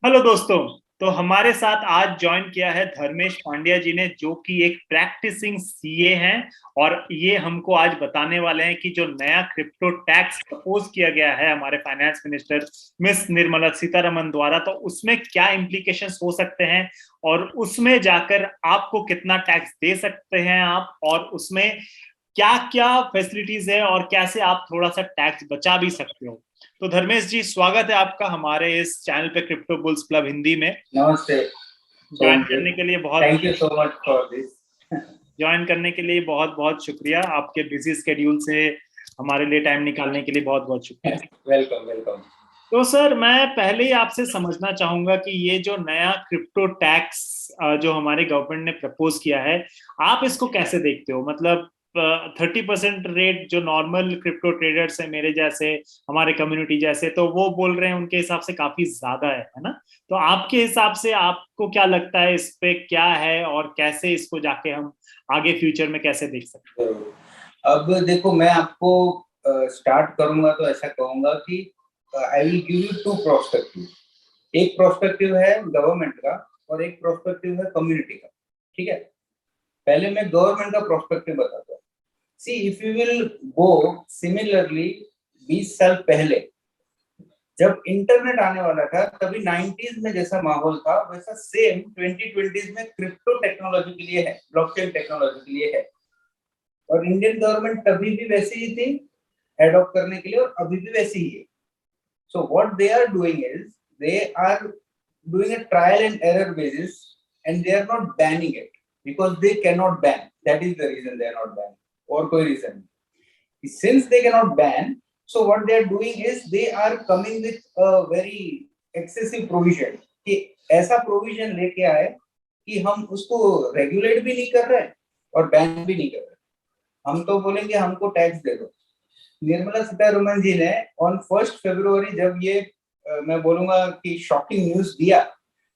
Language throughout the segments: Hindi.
हेलो दोस्तों। तो हमारे साथ आज ज्वाइन किया है धर्मेश पांड्या जी ने, जो कि एक प्रैक्टिसिंग सीए हैं। और ये हमको आज बताने वाले हैं कि जो नया क्रिप्टो टैक्स प्रपोज किया गया है हमारे finance minister miss Nirmala Sitharaman द्वारा, तो उसमें क्या इम्प्लीकेशंस हो सकते हैं और उसमें जाकर आपको कितना टैक्स दे सकते हैं आप, और उसमें क्या क्या फैसिलिटीज है और कैसे आप थोड़ा सा टैक्स बचा भी सकते हो। तो धर्मेश जी, स्वागत है आपका हमारे इस चैनल पे क्रिप्टो बुल्स क्लब हिंदी में। नमस्ते ज्वाइन सोम जी। करने के लिए बहुत thank you so much for this. Join करने के लिए बहुत बहुत शुक्रिया। आपके बिजी स्केड्यूल से हमारे लिए टाइम निकालने के लिए बहुत बहुत शुक्रिया। Welcome welcome. तो सर, मैं पहले ही आपसे समझना चाहूंगा कि ये जो नया क्रिप्टो टैक्स जो हमारे गवर्नमेंट ने प्रपोज किया है, आप इसको कैसे देखते हो? मतलब 30% रेट जो नॉर्मल क्रिप्टो ट्रेडर्स है मेरे जैसे, हमारे कम्युनिटी जैसे, तो वो बोल रहे हैं उनके हिसाब से काफी ज्यादा है ना? तो आपके हिसाब से आपको क्या लगता है, इस पे क्या है और कैसे इसको जाके हम आगे फ्यूचर में कैसे देख सकते जरूर। अब देखो, मैं आपको स्टार्ट करूंगा तो ऐसा कहूंगा कि I will give you two prospective. एक प्रोस्पेक्टिव है गवर्नमेंट का और एक प्रोस्पेक्टिव है कम्युनिटी का। ठीक है, पहले मैं गवर्नमेंट का प्रोस्पेक्टिव बताता हूँ। See, if you will go similarly 20 साल पहले जब इंटरनेट आने वाला था, तभी 90s में जैसा माहौल था वैसा सेम 2020s में क्रिप्टो टेक्नोलॉजी के लिए है, ब्लॉकचेन टेक्नोलॉजी के लिए है। और इंडियन गवर्नमेंट तभी भी वैसी ही थी एडॉप्ट करने के लिए, और अभी भी वैसी ही है। So what they are doing is they are doing a trial and error basis, and they are not banning it because they can not ban. That is the reason they are not ban, और कोई रीजन नहीं। Since they cannot ban, so what they are doing is they are coming with a very excessive provision कि ऐसा प्रोविजन लेके आए कि हम उसको रेगुलेट भी नहीं कर रहे और बैन भी नहीं कर रहे। हम तो बोलेंगे हमको टैक्स दे दो। निर्मला सीतारमन जी ने ऑन 1 फरवरी जब ये मैं बोलूंगा कि शॉकिंग न्यूज दिया,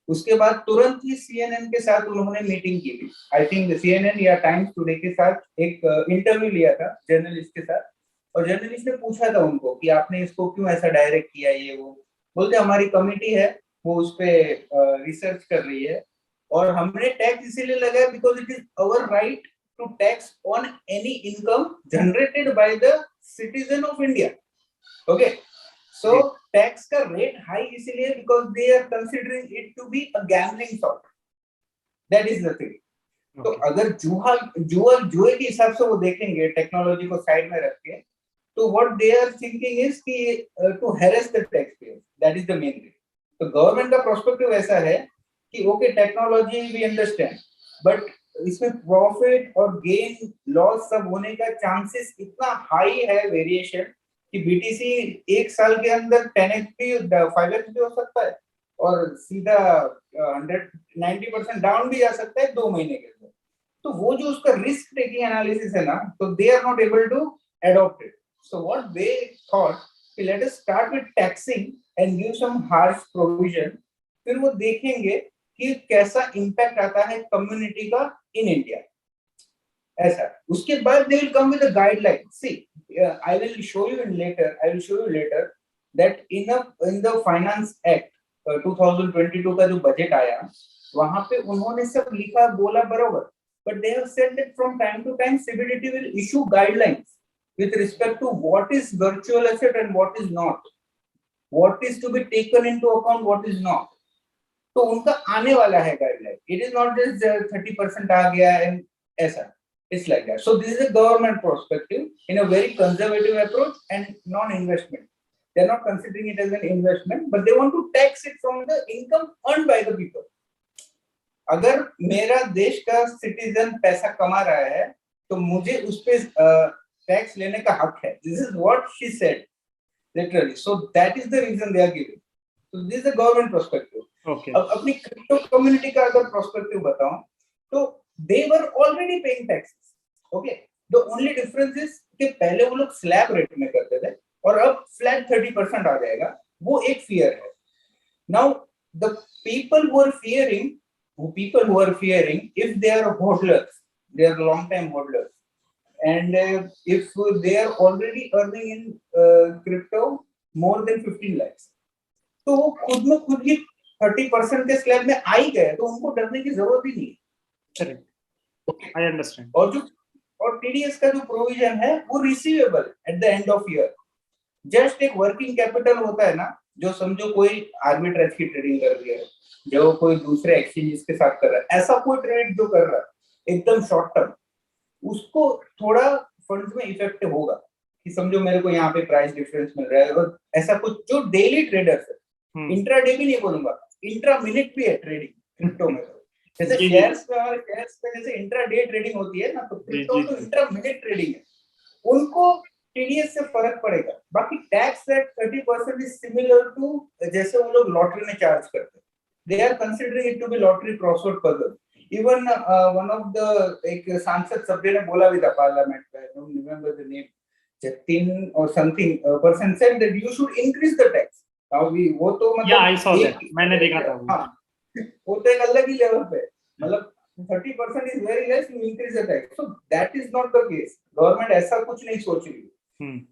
उसके बाद तुरंत ही सीएनएन के साथ उन्होंने मीटिंग की थी। आई थिंक सीएनएन या टाइम्स टुडे के साथ एक इंटरव्यू लिया था जर्नलिस्ट के साथ, और जर्नलिस्ट ने पूछा था उनको कि आपने इसको क्यों ऐसा डायरेक्ट किया, ये वो। बोलते हमारी कमिटी है, वो उस पे रिसर्च कर रही है, और हमने टैक्स इसीलिए लगाया because it is our right to tax on any income generated by the citizen of India. Okay, so हैं? टैक्स का रेट हाई इसीलिए because they are considering it to be a gambling sort. That is the thing. तो ओके। अगर जुए के हिसाब से वो देखेंगे टेक्नोलॉजी को साइड में रख के, तो what they are thinking is कि to harass the tax payer. That is the main thing. तो गवर्नमेंट का पर्सपेक्टिव ऐसा है कि okay, technology we understand, but इसमें प्रॉफिट और गेन लॉस सब होने का चांसेस इतना हाई है, वेरिएशन, कि बीटीसी एक साल के अंदर 10x भी 5x भी हो सकता है, और सीधा 190% डाउन भी जा सकता है 2 महीने के अंदर। तो वो जो उसका रिस्क टेकिंग एनालिसिस है ना, तो they are not able to adopt it. So what they thought कि let us start with taxing and give some harsh provision. फिर वो देखेंगे कि कैसा इम्पैक्ट आता है कम्युनिटी का इन इंडिया। ऐसा उसके बाद they will come with a guideline. See, I will show you in letter, I will show you letter that in the finance act 2022 का जो बजट आया, वहां पे उन्होंने सब लिखा बोला बरोबर, but they have said that from time to time CBDT will issue guidelines with respect to what is virtual asset and what is not, what is to be taken into account, what is not. तो उनका आने वाला है guideline. It is not just 30% आ गया एंड ऐसा, it's like that. So this is a government perspective in a very conservative approach and non-investment. They're not considering it as an investment, but they want to tax it from the income earned by the people. अगर मेरा देश का सिटीजन पैसा कमा रहा है, तो मुझे उस पे टैक्स लेने का हक है। This is what she said literally. So that is the reason they are giving. So this is the government perspective. Okay. अब अपनी क्रिप्टो कम्युनिटी का अगर पर्सपेक्टिव बताऊं, तो they were already paying taxes. Okay, the only difference is कि पहले वो लोग स्लैब रेट में करते थे और अब फ्लैट 30% आ जाएगा। वो एक फियर है। Now the people who are fearing, if they are hodlers, they are long time hodlers, and if they are already earning in crypto more than 15 lakhs, तो वो खुद में खुद ही 30% के स्लैब में आ ही गए तो उनको डरने की जरूरत ही नहीं है। Correct, I understand. और टीडीएस का जो प्रोविजन है वो receivable eight the end of year. Just एक वर्किंग कैपिटल होता है ना, जो समझो कोई आर्बिट्रेज की ट्रेडिंग कर रही है, जो कोई दूसरे एक्सचेंजेस के साथ कर रहा है, ऐसा कोई ट्रेड जो कर रहा है एकदम शॉर्ट टर्म, उसको थोड़ा फंड्स में इफेक्ट होगा कि समझो मेरे को यहाँ पे प्राइस डिफरेंस मिल रहा है, और ऐसा कुछ जो डेली ट्रेडर्स है, इंट्राडे भी नहीं बोलूंगा, इंट्रा मिनट भी है ट्रेडिंग क्रिप्टो में। जैसे शेयर्स में और शेयर्स में जैसे इंट्राडे ट्रेडिंग होती है ना, तो क्रिप्टो में तो इंट्रा मिनट ट्रेडिंग है, उनको टीडीएस से फर्क पड़ेगा। बाकी tax rate 30% is similar to जैसे वो लोग लॉटरी में चार्ज करते हैं, they are considering it to be lottery crossword puzzle. Even one of the एक सांसद सभ्य ने बोला भी था पार्लियामेंट में, I don't remember the name, Jatin और something person said that you should increase the tax. Now we वो तो मतलब आई सॉ दैट, मैंने देखा था वो। हाँ, वो तो एक अलग ही लेवल पे, मतलब 30% is very less, you increase the tax. So that is not the case. Government ऐसा कुछ नहीं सोच रही है,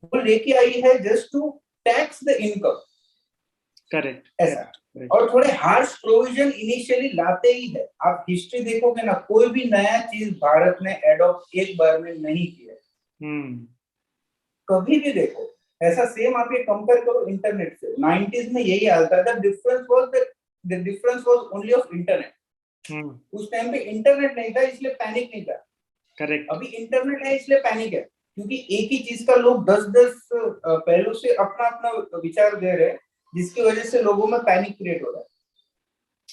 वो लेके आई है just to tax the income. Correct, ऐसा। और थोड़े हार्श प्रोविजन इनिशियली लाते ही है। आप हिस्ट्री देखोगे ना, कोई भी नया चीज भारत ने एडॉप्ट एक बार में नहीं किया, कभी भी देखो ऐसा। सेम आप ये कंपेयर करो इंटरनेट से, 90s में यही हाल था। The difference was only of internet. उस टाइम पे इंटरनेट नहीं था इसलिए पैनिक नहीं था। करेक्ट, अभी इंटरनेट है इसलिए पैनिक है, क्योंकि एक ही चीज का लोग 10-10 पहलू से अपना अपना विचार दे रहे हैं, जिसकी वजह से लोगों में पैनिक क्रिएट हो रहा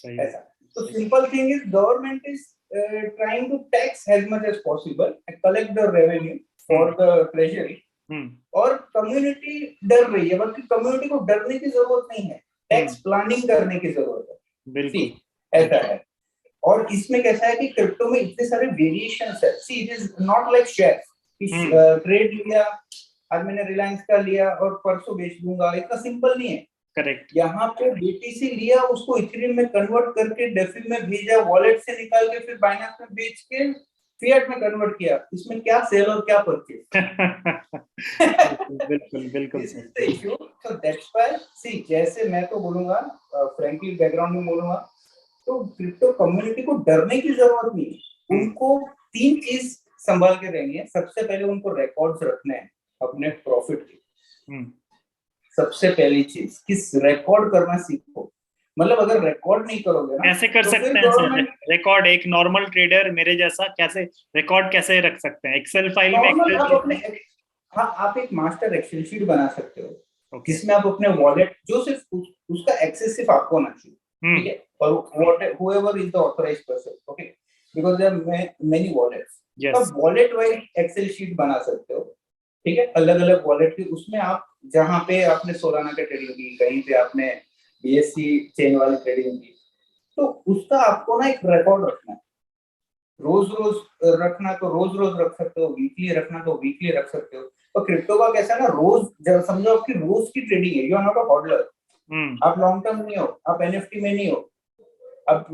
है। ऐसा तो simple thing is government is trying to tax as much as possible and collect the revenue for the treasury, और कम्युनिटी डर रही है, बल्कि कम्युनिटी को डरने की जरूरत नहीं है, टैक्स प्लानिंग करने की जरूरत है। बिल्कुल ऐसा है। और इसमें कैसा है कि क्रिप्टो में इतने सारे वेरिएशंस है। See it is not like share, trade लिया आज मैंने रिलायंस का लिया और परसों बेच दूंगा, इतना सिंपल नहीं है। करेक्ट, यहाँ पे बीटीसी लिया, उसको इथेरियम में कन्वर्ट करके डेफी में भेजा, वॉलेट से निकाल के फिर बाइनेंस में बेच के फिएट में कन्वर्ट किया, इसमें क्या सेल और क्या परचेज। बिल्कुल बिल्कुल इशू। सो दैट्स व्हाई सी, जैसे मैं तो बोलूंगा फ्रैंकली बैकग्राउंड में बोलूंगा, तो क्रिप्टो कम्युनिटी को डरने की जरूरत नहीं है। उनको 3 चीज संभाल के रहनी है। सबसे पहले उनको रिकॉर्ड्स रखने हैं अपने प्रॉफिट के। सबसे पहली चीज किस रिकॉर्ड करना सीखो। मतलब अगर रिकॉर्ड नहीं करोगे ना, कैसे कर तो सकते हैं सर रिकॉर्ड? एक नॉर्मल ट्रेडर मेरे जैसा कैसे रिकॉर्ड कैसे रख सकते हैं? एक्सेल फाइल में? आप अपने आप एक मास्टर एक्सेल शीट बना सकते हो, जिसमें आप अपने वॉलेट, जो सिर्फ उसका एक्सेस सिर्फ आपको होना चाहिए, ठीक है, और whoever is the authorized person, okay, because there are many wallets, तो वॉलेट वाइज एक्सेल शीट बना सकते हो, ठीक है, अलग अलग वॉलेट की। उसमें आप जहाँ पे आपने सोलाना का ट्रेडिंग की, कहीं पे आपने बीएससी चेन वाली ट्रेडिंग की, तो उसका आपको ना एक रिकॉर्ड रखना है। रोज रोज रखना तो रोज रोज रख सकते हो, वीकली रखना तो वीकली रख सकते हो। तो क्रिप्टो का कैसा है ना, रोज जब समझो आपकी रोज की ट्रेडिंग है, यू आर नॉट अ हॉडलर, आप लॉन्ग टर्म नहीं हो, आप एनएफटी में नहीं हो, आप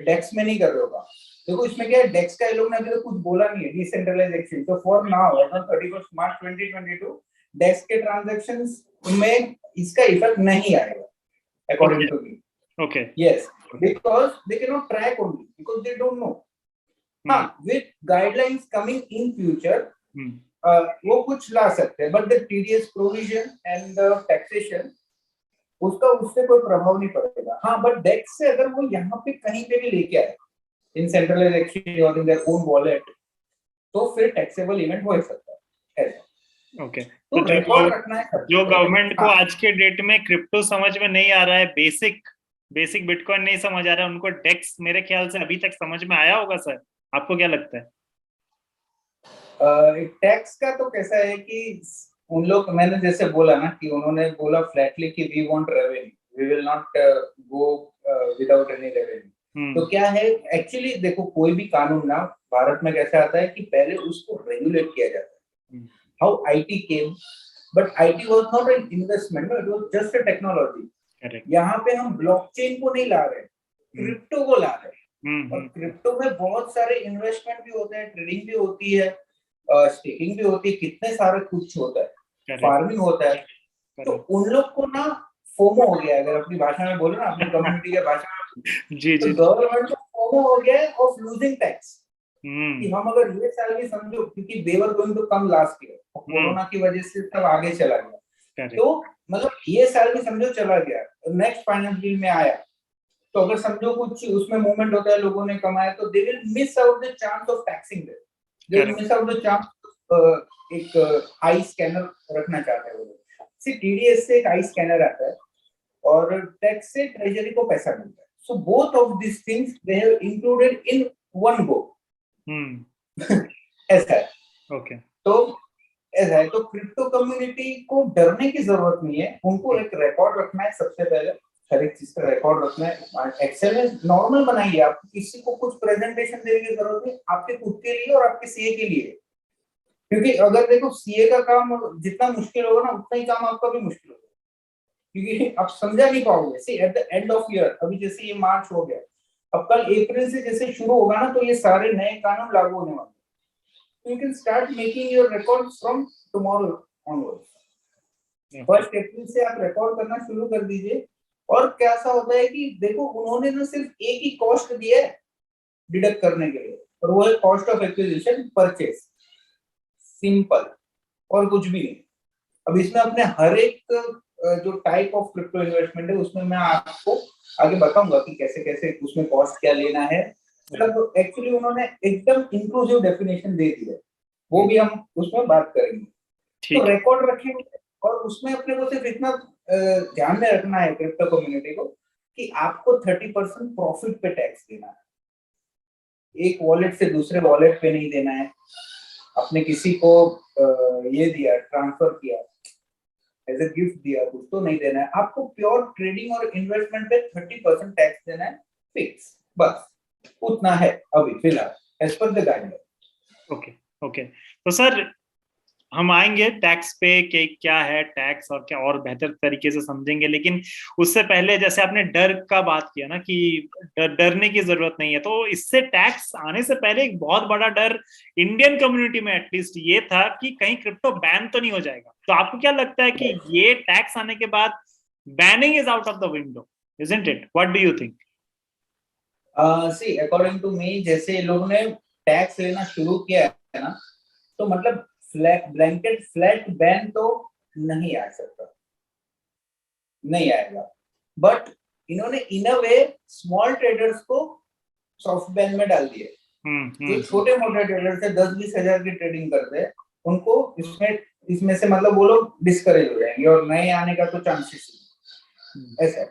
डेक्स में नहीं कर रहे हो। देखो इसमें क्या है, डेक्स का ये लोग ने अभी तक कुछ बोला नहीं है, डिसेंट्रलाइज्ड एक्सचेंज। तो for now on 31 March 2022 DEX के ट्रांजैक्शंस में इसका इफेक्ट नहीं आएगा according to me. Okay, yes, because they can not track only because they don't know. हाँ, with guidelines coming in future वो कुछ ला सकते हैं, but the TDS provision and the taxation उसका उससे कोई प्रभाव नहीं पड़ेगा। हाँ, बट डेक्स से अगर वो यहाँ पे कहीं पे भी लेके आए इन सेंट्रलाइज्ड एक्सचेंज और इन देयर ओन वॉलेट, तो फिर टैक्सेबल इवेंट हो सकता है ऐसा। ओके, तो रिकॉर्ड रखना है। जो गवर्नमेंट को आज के डेट में क्रिप्टो समझ में नहीं आ रहा है, बेसिक बिटकॉइन नहीं समझ आ रहा है, उनको डेक्स मेरे ख्याल से अभी तक समझ में आया होगा सर, आपको क्या लगता है? टैक्स का तो कैसा है कि उन लोग, मैंने जैसे बोला ना कि उन्होंने बोला फ्लैटली कि we want revenue, we will not go without any revenue. तो क्या है एक्चुअली, देखो कोई भी कानून ना भारत में कैसे आता है कि पहले उसको रेगुलेट किया जाता है। How IT came, but IT was not an investment, it was just a technology. यहाँ पे हम ब्लॉकचेन को नहीं ला रहे, क्रिप्टो को ला रहे हैं। और क्रिप्टो में बहुत सारे इन्वेस्टमेंट भी होते हैं, ट्रेडिंग भी होती है, स्टेकिंग भी होती है, कितने सारे कुछ होता है, फार्मिंग होता है। तो उन लोग को ना फोमो हो गया, अगर अपनी भाषा में बोलो ना, अपनी कम्युनिटी के भाषा में, जी तो जी। गवर्नमेंट को फोमो हो गया ऑफ लूजिंग टैक्स, कि हम्म हम अगर ये सैलरी समझो, क्योंकि they were going to come last year, corona की वजह से सब आगे चला गया, करेक्ट। तो मतलब ये सैलरी समझो चला गया, नेक्स्ट फाइनेंशियल में आया, तो अगर समझो कुछ उसमें मूवमेंट होता है, लोगों ने कमाया, तो they will miss out the chance of taxing them, they will correct. Miss out the chance, एक आई स्कैनर रखना चाहते हैं वो लोग। सी टीडीएस से एक आई स्कैनर आता है और टैक्स से ट्रेजरी को पैसा मिलता है, so both of this things they have included in one go. ऐसा है। ओके। तो ऐसा है, तो क्रिप्टो कम्युनिटी को डरने की जरूरत नहीं है, उनको एक रिकॉर्ड रखना है सबसे पहले, हर एक चीज का रिकॉर्ड रखना है, एक्सेल में नॉर्मल बनाइए, आपको किसी को कुछ प्रेजेंटेशन देने की जरूरत नहीं, आपके खुद के लिए और आपके सीए के लिए, क्योंकि अगर देखो सीए का काम जितना मुश्किल होगा ना, उतना ही काम आपका भी मुश्किल होगा, क्योंकि आप समझा नहीं पाओगे। See at the end of year, अभी जैसे ये मार्च हो गया, अब कल अप्रैल से जैसे शुरू होगा ना, तो ये सारे नए कानून लागू होने वाले, you can start making your records from tomorrow onwards. First April से आप रिकॉर्ड करना शुरू कर दीजिए। और कैसा होता है कि देखो, उन्होंने ना सिर्फ एक ही कॉस्ट दिया है डिडक्ट करने के लिए, और वो है cost of acquisition purchase, simple, और कुछ भी नहीं। अब इसमें अपने हर एक जो टाइप ऑफ क्रिप्टो इन्वेस्टमेंट है, उसमें मैं आपको आगे बताऊंगा कि कैसे कैसे उसमें कॉस्ट क्या लेना है, मतलब एक्चुअली उन्होंने एकदम इंक्लूसिव डेफिनेशन दे दी है, वो भी हम उसमें बात करेंगे। तो रिकॉर्ड रखेंगे, और उसमें अपने को सिर्फ इतना ध्यान में रखना है क्रिप्टो कम्युनिटी को, कि आपको 30% प्रॉफिट पे टैक्स देना है, एक वॉलेट से दूसरे वॉलेट पे नहीं देना है, आपने किसी को ये दिया, ट्रांसफर किया, एज ए गिफ्ट दिया कुछ, तो नहीं देना है आपको, प्योर ट्रेडिंग और इन्वेस्टमेंट पे 30% टैक्स देना है, फिक्स, बस उतना है अभी फिलहाल as per the guideline. Okay okay. तो सर हम आएंगे टैक्स पे कि क्या है टैक्स और क्या और बेहतर तरीके से समझेंगे, लेकिन उससे पहले जैसे आपने डर का बात किया ना कि डरने की जरूरत नहीं है, तो इससे टैक्स आने से पहले एक बहुत बड़ा डर इंडियन कम्युनिटी में एटलीस्ट ये था कि कहीं क्रिप्टो बैन तो नहीं हो जाएगा। तो आपको क्या लगता है कि ये टैक्स आने के बाद banning is out of the window, isn't it? What do you think? See according to me, जैसे लोगों ने टैक्स लेना शुरू किया है ना, तो मतलब फ्लैट ब्लैंकेट फ्लैट बैन तो नहीं आ सकता, नहीं आएगा, बट इन्होंने इन अ वे स्मॉल ट्रेडर्स को सॉफ्ट बैन में डाल दिए। जो छोटे मोटे ट्रेडर्स है, 10-20 हजार की ट्रेडिंग करते हैं, उनको इसमें से मतलब वो लोग डिस्करेज हो जाएंगे, और नए आने का तो चांसेस ऐसा है।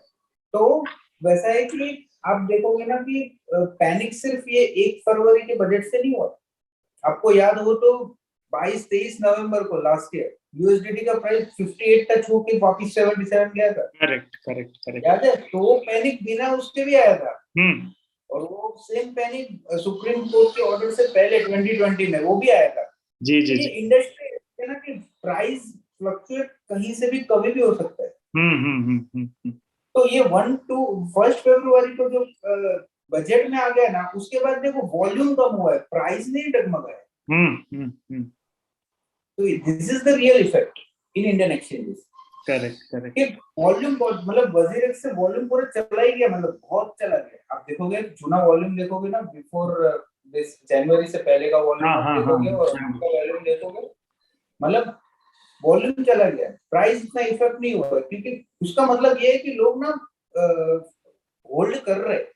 तो वैसा है कि आप देखोगे ना कि पैनिक सिर्फ ये 1 फरवरी के बजट से नहीं हुआ, आपको याद हो तो 22-23 नवंबर को लास्ट ईयर यूएसडीटी का प्राइस 58 टच होके वापस 77 गया था। Correct correct correct. याद है? तो वो पैनिक बिना उसके भी आया था। और वो सेम पैनिक सुप्रीम कोर्ट के ऑर्डर से पहले 2020 में वो भी आया था। जी जी ये जी। इंडस्ट्री है ना कि प्राइस फ्लक्चुएट कहीं से भी कभी भी हो सकता है। तो ये 1 फरवरी को जो बजट में आ गया ना, उसके बाद देखो वॉल्यूम कम हुआ है, प्राइस नहीं डगमगा है। तो this is the real effect in Indian exchanges. Correct correct. कि वॉल्यूम बहुत, मतलब वजीरेक्स से वॉल्यूम पूरा चला ही गया, मतलब बहुत चला गया। आप देखोगे जूना वॉल्यूम देखोगे ना, बिफोर दिस जनवरी से पहले का वॉल्यूम आप देखोगे और अभी का वॉल्यूम देखोगे, मतलब वॉल्यूम चला गया, प्राइस इतना इफेक्ट नहीं हुआ, क्योंकि उसका मतलब ये है कि लोग ना होल्ड कर रहे हैं।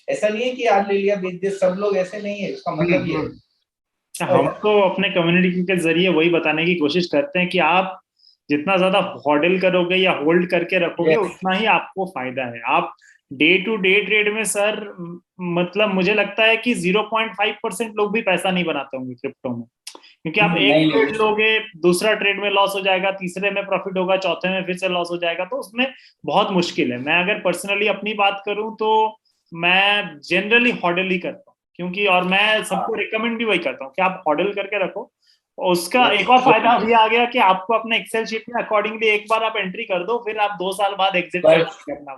ऐसा नहीं है कि आज ले लिया बेच दिया, सब लोग ऐसे नहीं है, उसका मतलब ये है। हम तो अपने कम्युनिटी के जरिए वही बताने की कोशिश करते हैं कि आप जितना ज्यादा हॉडल करोगे या होल्ड करके रखोगे उतना ही आपको फायदा है। आप डे टू डे ट्रेड में सर, मतलब मुझे लगता है कि 0.5% लोग भी पैसा नहीं बनाते होंगे क्रिप्टो में, क्योंकि आप एक ट्रेड लोगे, दूसरा ट्रेड में लॉस हो जाएगा, तीसरे में प्रॉफिट होगा, चौथे में फिर से लॉस हो जाएगा, तो उसमें बहुत मुश्किल है। मैं अगर पर्सनली अपनी बात करूं तो मैं जनरली हॉडल ही करता हूँ, क्योंकि और मैं सबको रिकमेंड भी वही करता हूँ कि आप हॉडल करके रखो। उसका एक और फायदा भी आ गया कि आपको अपने एक्सेल शीट में अकॉर्डिंगली एक बार आप एंट्री कर दो, फिर आप 2 साल बाद एग्जिट करना।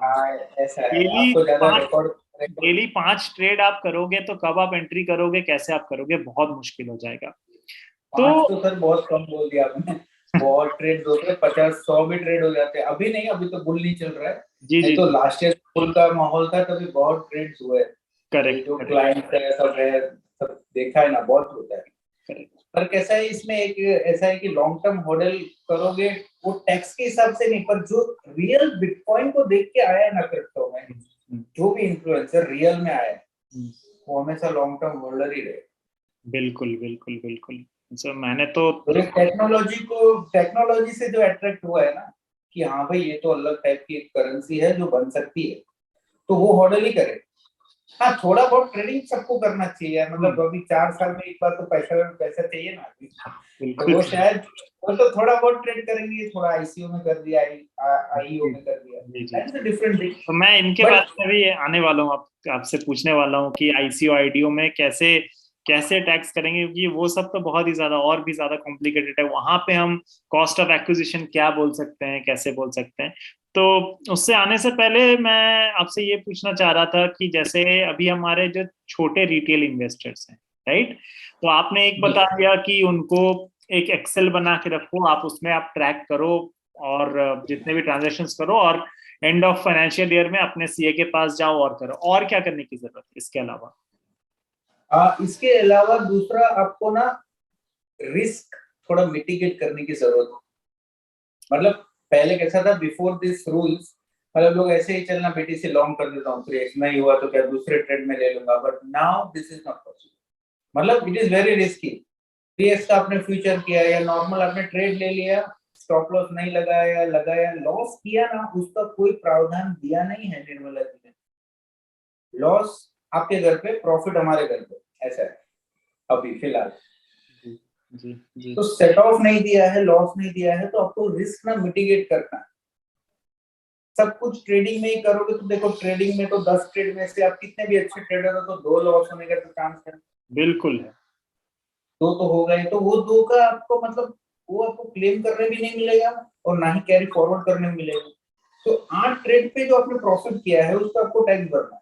डेली 5 ट्रेड आप करोगे तो कब आप एंट्री करोगे, कैसे आप करोगे, बहुत मुश्किल हो जाएगा। तो सर बहुत कम बोल दिया आपने। बहुत ट्रेड होते हैं, 50-100 भी ट्रेड हो जाते हैं। अभी नहीं, अभी तो बुल नहीं चल रहा है, जी नहीं जी। तो लास्ट ईयर बुल का माहौल था, तभी बहुत ट्रेड्स हुए। ये करेक्ट जो करेक्ट क्लाइंट है सब है, सब देखा है ना, बहुत होता है। करेक्ट। पर कैसा है इसमें, एक ऐसा है कि लॉन्ग टर्म होल्ड करोगे वो टैक्स के हिसाब से नहीं, पर जो रियल बिटकॉइन को देख के आया है ना क्रिप्टो में, जो भी इन्फ्लुएंसर रियल में आया है वो हमेशा लॉन्ग टर्म होल्डर ही रहे। बिल्कुल बिल्कुल बिल्कुल। सो मैंने तो तो टेक्नोलॉजी से जो अट्रैक्ट हुआ है ना, कि हाँ भाई ये तो अलग टाइप की एक करेंसी है जो बन सकती है, तो वो होल्ड ही करे। हाँ, थोड़ा बहुत ट्रेडिंग सबको करना चाहिए यार, मतलब अभी 4 साल में एक बार तो पैसा पैसा चाहिए ना अभी। तो बिल्कुल वो शायद वो तो थोड़ा बहुत ट्रेड करेंगे, थोड़ा आईसीओ में कर दिया, आईईओ जी में कर दिया, जी जी। That is a different thing. तो मैं इनके बट बारे में भी आने वाला हूँ, आपसे पूछने वाला हूँ कि आईसीओ आईडीओ में कैसे कैसे टैक्स करेंगे, क्योंकि वो सब तो बहुत ही ज्यादा और भी ज्यादा कॉम्प्लिकेटेड है। वहां पे हम कॉस्ट ऑफ एक्विजिशन क्या बोल सकते हैं, कैसे बोल सकते हैं। तो उससे आने से पहले मैं आपसे ये पूछना चाह रहा था कि जैसे अभी हमारे जो छोटे रिटेल इन्वेस्टर्स हैं, राइट, तो आपने एक बता दिया कि उनको एक एक्सेल बना के रखो, आप उसमें आप ट्रैक करो और जितने भी ट्रांजेक्शंस करो, और एंड ऑफ फाइनेंशियल ईयर में अपने सीए के पास जाओ और करो। और क्या करने की जरूरत है इसके अलावा? इसके अलावा दूसरा आपको ना रिस्क थोड़ा मिटिगेट करने की जरूरत है। मतलब पहले कैसा था, बिफोर दिस रूल्स, मतलब लोग ऐसे ही चलना, बीटीसी लॉन्ग कर देता हूँ, फिर नहीं हुआ तो क्या दूसरे ट्रेड में ले लूंगा, but now this is not possible. मतलब it is very risky. 3x का आपने फ्यूचर किया या नॉर्मल आपने ट्रेड ले लिया, स्टॉप लॉस नहीं लगाया, लगाया लॉस किया ना, उसका कोई प्रावधान दिया नहीं है निर्मला जी ने। लॉस आपके घर पे, प्रॉफिट हमारे घर पे, ऐसा है अभी फिलहाल। जी जी जी। तो सेट ऑफ नहीं दिया है, लॉस नहीं दिया है, तो आपको रिस्क ना मिटिगेट करना है। सब कुछ ट्रेडिंग में ही करोगे तो देखो, ट्रेडिंग में तो 10 ट्रेड में से आप कितने भी अच्छे ट्रेडर हो तो 2 लॉस होने का तो चांस है। बिल्कुल है। दो तो हो गए, तो वो 2 का आपको मतलब वो आपको क्लेम करने भी नहीं मिलेगा और ना ही कैरी फॉरवर्ड करने में मिलेगा। तो 8 ट्रेड पे जो आपने प्रॉफिट किया है उसका आपको टैक्स भरना है।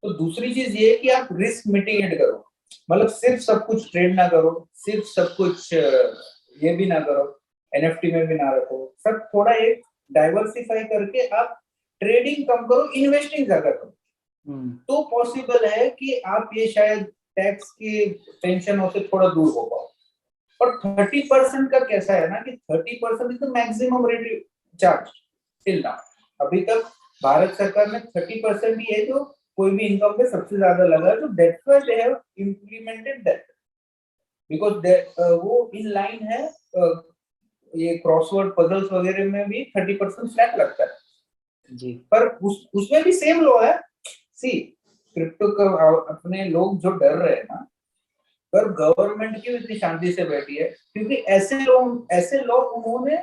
तो दूसरी चीज ये है कि आप रिस्क मिटिगेट करो, मतलब सिर्फ सब कुछ ट्रेड ना करो, सिर्फ सब कुछ ये भी ना करो, एनएफटी में भी ना रखो, सब थोड़ा एक डाइवर्सिफाई करके आप ट्रेडिंग कम करो, इन्वेस्टिंग ज्यादा करो। तो पॉसिबल है कि आप ये शायद टैक्स की टेंशनों से थोड़ा दूर हो पाओ। और 30% का कैसा है ना कि 30% is the maximum rate charge till now. अभी तक भारत सरकार ने 30% ही है जो कोई भी इनकम पे सबसे ज्यादा लगा, तो that's why they have implemented that, because वो इन लाइन है। ये क्रॉसवर्ड पजल्स वगैरह में भी 30% फ्लैट लगता है जी। पर उसमें भी सेम लॉ है। सी, क्रिप्टो का अपने लोग जो डर रहे हैं ना, पर गवर्नमेंट की इतनी शांति से बैठी है क्योंकि ऐसे लोग उन्होंने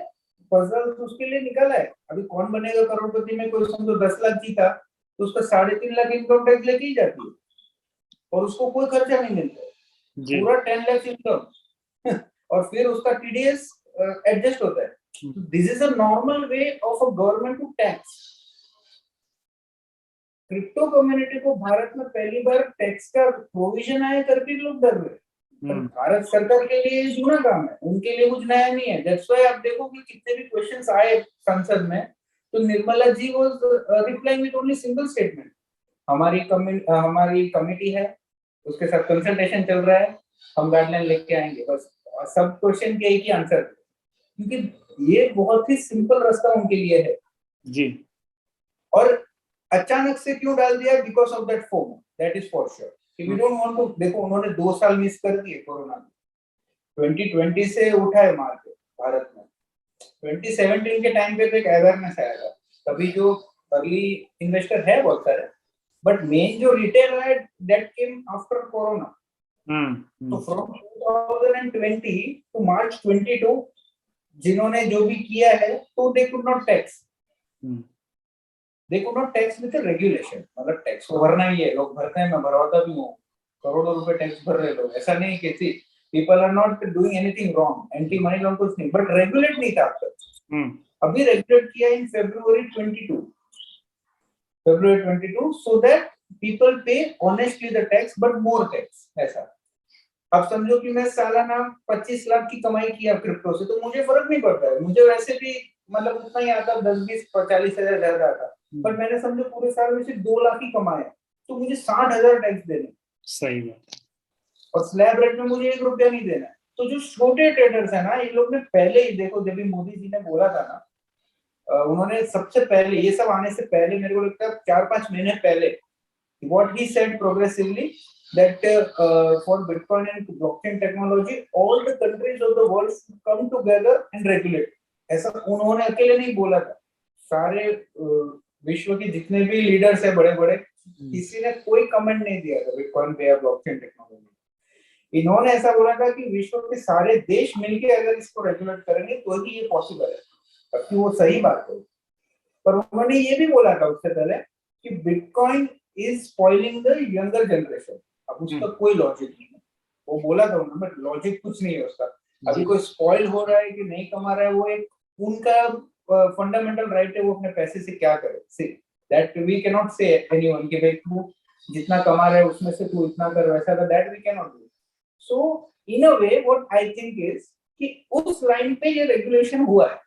पजल उसके लिए निकाला है। अभी कौन बनेगा करोड़पति में, कोई समझो 10 लाख जीता तो उसका 3.5 लाख इनकम टैक्स लेके ही जाती है और उसको कोई खर्चा नहीं मिलता, जी। पूरा 10 लाख इनकम और फिर उसका टीडीएस एडजस्ट होता है। This is a normal way of a government to tax. Crypto community को भारत में पहली बार टैक्स का प्रोविजन आया करके लोग डर रहे हैं, पर भारत सरकार के लिए जुना काम है, उनके लिए कुछ नया नहीं है। दैट्स व्हाई आप देखोगे कितने भी क्वेश्चंस आए संसद में तो Nirmala ji was replying with only single statement, हमारी कमेटी है, उसके साथ कंसल्टेशन चल रहा है, हम गाइडलाइन लेके आएंगे, बस सब क्वेश्चन के एक ही आंसर, क्योंकि ये बहुत ही सिंपल रास्ता उनके लिए है। जी। और अचानक से क्यों डाल दिया, because of that FOMO, that is for sure कि वी डोंट वांट टू। देखो उन्होंने 2 साल मिस कर दिए कोरोना में, 2020 से उठा है मार्केट भारत में, 2017 के टाइम पे तो एक अवेयरनेस आया था, तभी जो अर्ली इन्वेस्टर है बहुत सारे, बट मेन जो रिटेल है दैट केम आफ्टर कोरोना। तो फ्रॉम 2020 टू मार्च 22 जिन्होंने जो भी किया है तो they could not tax, they could not tax with regulation. मतलब टैक्स को भरना ही है, लोग भरते हैं, मैं भरवाता भी हूँ, करोड़ों रुपए टैक्स भर रहे लोग, ऐसा नहीं कि people are not doing anything wrong, anti money long कुछ नहीं, बट रेगुलेट नहीं था अब तक। अभी रेगुलेट किया इन February 22 so that people pay honestly the tax but more tax, ऐसा। अब समझो कि मैं सालाना 25 लाख की कमाई किया क्रिप्टो से, तो मुझे फर्क नहीं पड़ता है, मुझे वैसे भी मतलब उतना ही आता, 10 20 40 हजार ज्यादा आता, पर मैंने समझो पूरे साल में सिर्फ 2 लाख ही कमाया, तो मुझे 60 हजार टैक्स देने। सही बात। और स्लैब रेट में मुझे 1 रुपया नहीं देना है। तो जो छोटे ट्रेडर्स है ना, ये लोग ने पहले ही देखो, जब भी मोदी जी ने बोला था ना, उन्होंने सबसे पहले, ये सब आने से पहले, मेरे को लगता है 4 5 महीने पहले, what he said progressively, that for Bitcoin and blockchain technology, all the countries of the world should come together and regulate. ऐसा उन्होंने अकेले नहीं बोला था, सारे विश्व के जितने भी लीडर्स है बड़े बड़े, किसी ने कोई कमेंट नहीं दिया था बिटकॉइन पे या ब्लॉकचेन टेक्नोलॉजी। इन्होंने ऐसा बोला था कि विश्व के सारे देश मिलके अगर इसको रेगुलेट करेंगे तो ही ये पॉसिबल है, ताकि वो सही बात है। पर उन्होंने ये भी बोला था उससे पहले कि bitcoin is spoiling the younger generation. अब उसका कोई लॉजिक नहीं है, वो बोला था उन्होंने, लॉजिक कुछ नहीं है उसका। अभी कोई स्पॉइल हो रहा है कि नहीं कमा रहा है, वो एक उनका फंडामेंटल राइट है, वो अपने पैसे से क्या करे। See that we can not say anyone कि भाई तू जितना कमा रहा है उसमें से तू इतना कर, वैसा था, that we can not do. So in a way what I think is कि उस लाइन पे ये रेगुलेशन हुआ है।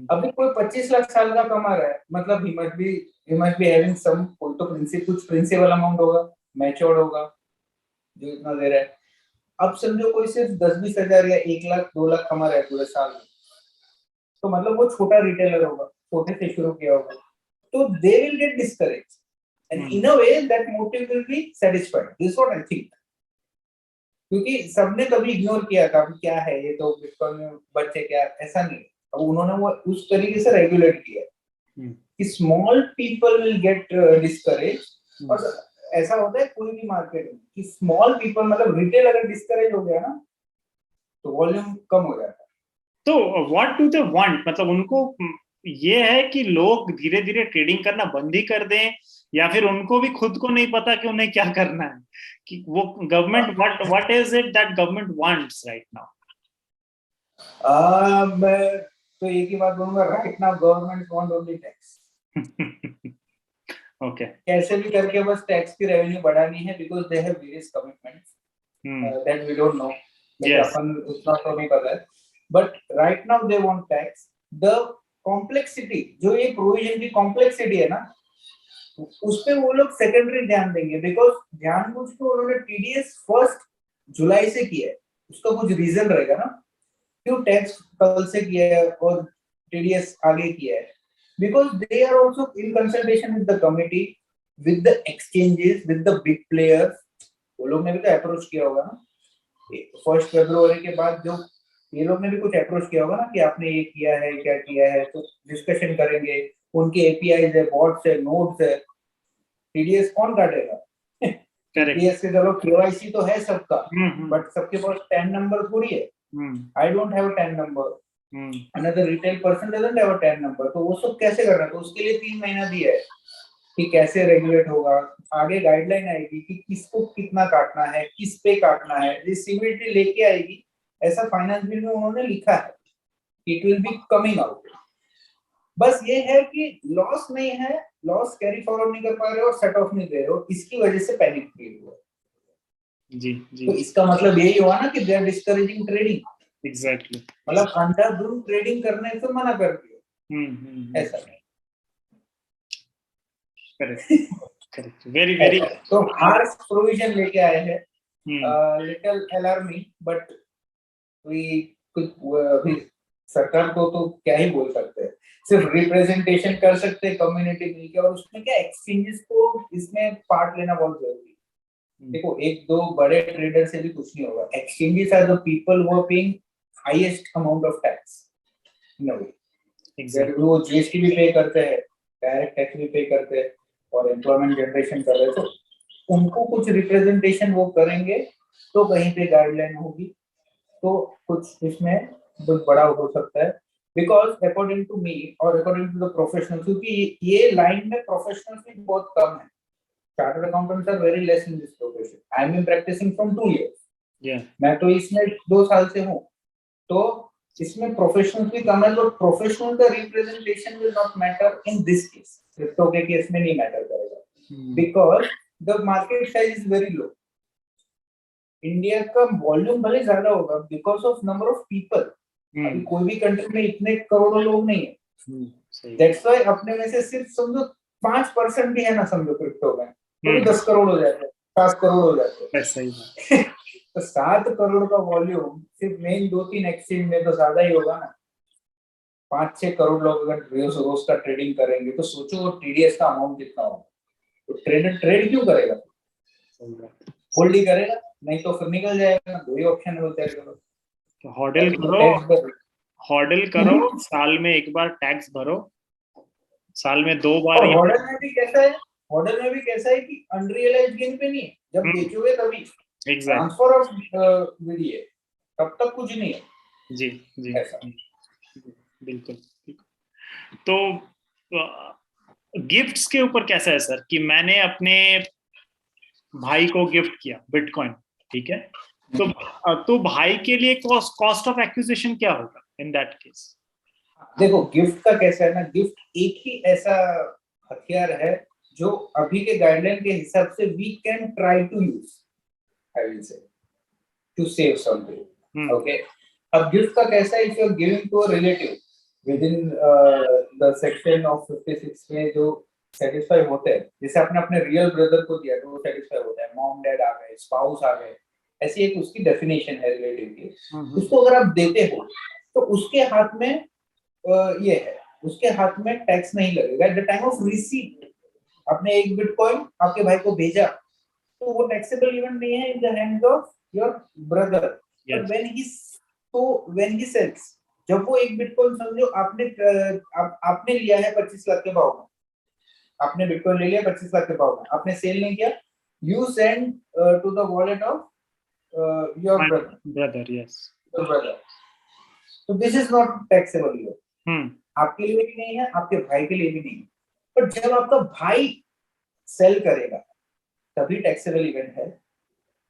अभी कोई 25 लाख साल का कमा रहा है, मतलब he must be having some, कोई तो कुछ प्रिंसिपल अमाउंट होगा, मैच्योर्ड होगा, जो इतना दे रहा है। अब समझो कोई सिर्फ 10 20 हजार या 1 लाख 2 लाख कमा रहा है पूरे साल में, तो मतलब वो छोटा रिटेलर होगा, छोटे से शुरू किया होगा, तो they will gate discourage and in a way that motive will be satisfied, this what I think. क्योंकि सबने कभी इग्नोर किया था क्या है ये, तो बिटकॉइन में बच्चे क्या, ऐसा नहीं। अब उन्होंने वो उस तरीके से रेगुलेट किया कि small people will get discourage. और ऐसा होता है कोई भी मार्केट में कि स्मॉल पीपल, मतलब रिटेल अगर डिस्करेज हो गया ना, तो वॉल्यूम कम हो जाता है। तो व्हाट डू दे वांट, मतलब उनको ये है कि लोग धीरे धीरे ट्रेडिंग करना बंद ही कर दें, या फिर उनको भी खुद को नहीं पता कि उन्हें क्या करना है, कि वो government what is it that government wants right now? मैं तो एक ही बात बोलूंगा, right now government want only tax. Okay, कैसे भी करके बस टैक्स की रेवेन्यू बढ़ानी है, because they have various commitments that we don't know, अपन उतना तो नहीं पता है, but right now they want tax. The complexity, जो ये प्रोविजन की कॉम्प्लेक्सिटी है ना, उस पे वो लोग सेकेंडरी ध्यान देंगे, बिकॉज जानबूझ के उन्होंने टीडीएस 1 जुलाई से किया है, उसका कुछ रीजन रहेगा ना, क्यों टैक्स कल से किया है और टीडीएस आगे किया है, because they are also in consultation with the committee, with the exchanges, with the big players। वो लोग ने भी तो अप्रोच किया होगा ना 1 फरवरी के बाद, जो ये लोग ने भी कुछ अप्रोच किया होगा ना कि आपने ये किया है, क्या किया है, तो डिस्कशन करेंगे। उनके एपीआईज है, बॉट्स है, नोड्स है, टीडीएस कौन काटेगा? टीडीएस के चलो केवाईसी तो है सबका, बट सबके पास टैन नंबर थोड़ी है। I don't have a tan number, another retail person doesn't have a TAN number, तो वो सब कैसे करना है? तो उसके लिए 3 महीना दिया है कि कैसे रेगुलेट होगा, आगे गाइडलाइन आएगी कि किसको कितना काटना है, किस पे काटना है, ये सीवीटी लेके आएगी, ऐसा फाइनेंस बिल में उन्होंने लिखा है, it will be coming out. बस ये है कि लॉस नहीं है, लॉस कैरी फॉरवर्ड नहीं कर पा रहे हो और सेट ऑफ नहीं दे रहे हो, इसकी वजह से पैनिक क्रिएट हुआ। जी जी, तो इसका मतलब यही हुआ ना कि they are discouraging trading. Exactly, मतलब अंधाधुंध ट्रेडिंग करने से मना कर दिया, ऐसा नहीं। Correct, very very. तो हार्श प्रोविजन लेके आए हैं, लिटिल अलार्मिंग, बट वी कुछ सरकार को तो क्या ही बोल सकते हैं, सिर्फ रिप्रेजेंटेशन कर सकते हैं कम्युनिटी मिलके, और उसमें क्या एक्सचेंजेस को इसमें पार्ट लेना बहुत जरूरी है। देखो एक दो बड़े ट्रेडर से भी कुछ नहीं होगा, exchanges are the people who are paying highest amount of tax in a way. Exactly, वो जीएसटी भी पे करते हैं, डायरेक्ट टैक्स भी पे करते हैं, और एम्प्लॉयमेंट जनरेशन कर रहे, तो उनको कुछ रिप्रेजेंटेशन वो करेंगे, तो कहीं पे गाइडलाइन होगी, तो कुछ इसमें बहुत बड़ा हो सकता है। बिकॉज अकॉर्डिंग टू मी और अकॉर्डिंग टू द प्रोफेशनल, क्योंकि ये लाइन में प्रोफेशनल्स भी बहुत कम है, chartered accountants are very less in this profession. I am practicing from 2 years, मैं तो इसमें 2 साल से हूँ, तो इसमें प्रोफेशनल भी कम है, तो प्रोफेशनल का representation will not matter in this case, crypto के केस में नहीं मैटर करेगा, because the market size is very low. India का वॉल्यूम भले ज्यादा होगा because of number of people, अभी कोई भी कंट्री में इतने करोड़ों लोग नहीं है, दैट्स व्हाई अपने में से सिर्फ समझो 5% भी है ना, समझो क्रिप्टो में, तो भी 10 करोड़ हो जाते हैं, 7 करोड़ हो जाते हैं। सही बात। तो 7 करोड़ का वॉल्यूम सिर्फ मेन 2-3 एक्सचेंज में तो ज्यादा ही होगा ना। 5-6 करोड़ लोग अगर रोज का ट्रेडिंग करेंगे तो सोचो वो टीडीएस का अमाउंट कितना होगा। तो ट्रेडर ट्रेड क्यों करेगा, होल्ड ही करेगा, नहीं तो फिर निकल जाएगा। दो ही ऑप्शन होते हैं, हॉडल करो, हॉडल करो, साल में एक बार टैक्स भरो, साल में 2 बार। और हॉडल में भी कैसा है, हॉडल में भी कैसा है कि अनरियलाइज्ड गेन पे नहीं है, जब बेचोगे तभी ट्रांसफर ऑफ वीडीए, तब तक कुछ नहीं है। जी जी ऐसा बिल्कुल। तो गिफ्ट्स के ऊपर कैसा है सर, कि मैंने अपने भाई को गिफ्ट किया बिटकॉइन, ठीक है, तो भाई के लिए कॉस्ट ऑफ एक्विजिशन क्या होगा इन दैट केस? देखो गिफ्ट का कैसा है ना, गिफ्ट एक ही ऐसा हथियार है जो अभी के गाइडलाइन के हिसाब से we can try to use, I will say, to save something. Okay, अब गिफ्ट का कैसा है, if you are giving to a relative within the section of 56 में जो सेटिस्फाई होते हैं, जैसे आपने अपने रियल ब्रदर को दिया तो वो सेटिस्फाई होता है, मॉम डैड आ गए, स्पाउस आ गए, ऐसी एक उसकी डेफिनेशन है रिलेटिव की। उसको अगर आप देते हो तो उसके हाथ में ये है, उसके हाथ में टैक्स नहीं लगेगा। At the time of receipt आपने एक बिटकॉइन आपके भाई को भेजा तो वो टैक्सेबल इवेंट नहीं है in the hands of your brother. But when he sells, जब वो एक बिटकॉइन समझो आपने लिया है 25 लाख के भाव में, आपने बिटकॉइन ले लिया 25 लाख के भाव में, आपने सेल नहीं किया, you send to the wallet of your brother, yes, your brother, तो this is not taxable event. आपके लिए भी नहीं है, आपके भाई के लिए भी नहीं है। पर जब आपका भाई सेल करेगा तभी टैक्सेबल इवेंट है।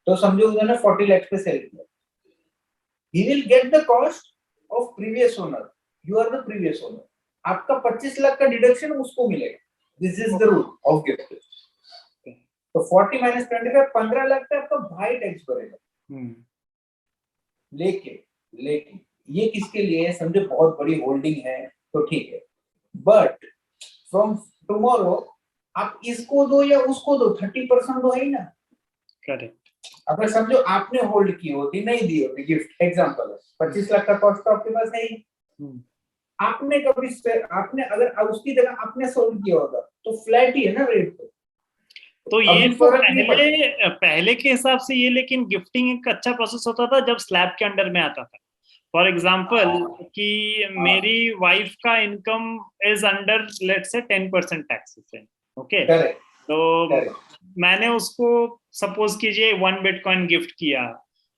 तो समझो उन्होंने 40 लाख पे सेल किया, he will get the cost of previous owner, you are the previous owner, आपका 25 लाख का डिडक्शन उसको मिलेगा। This is the rule of gift. तो 40 माइनस 25, 15 लाख पे आपका भाई टैक्स भरेगा। लेकिन ये किसके लिए है, समझो बहुत बड़ी होल्डिंग है तो ठीक है, बट फ्रॉम टुमारो आप इसको दो या उसको दो, 30% तो है ही ना। करेक्ट। अगर समझो आपने होल्ड की होती, नहीं दी होती गिफ्ट, एग्जांपल है, 25 लाख का कॉस्ट तो आपके पास है ही, आपने कभी आपने अगर उसकी जगह आपने सोल्ड किया होता तो फ्लैट ही है ना रेट। तो ये तो पहले के हिसाब से ये, लेकिन गिफ्टिंग एक अच्छा प्रोसेस होता था जब स्लैब के अंडर में आता था। फॉर एग्जाम्पल कि मेरी वाइफ का income is under let's say 10% taxes, okay, तो मैंने उसको सपोज कीजिए 1 बिटकॉइन गिफ्ट किया,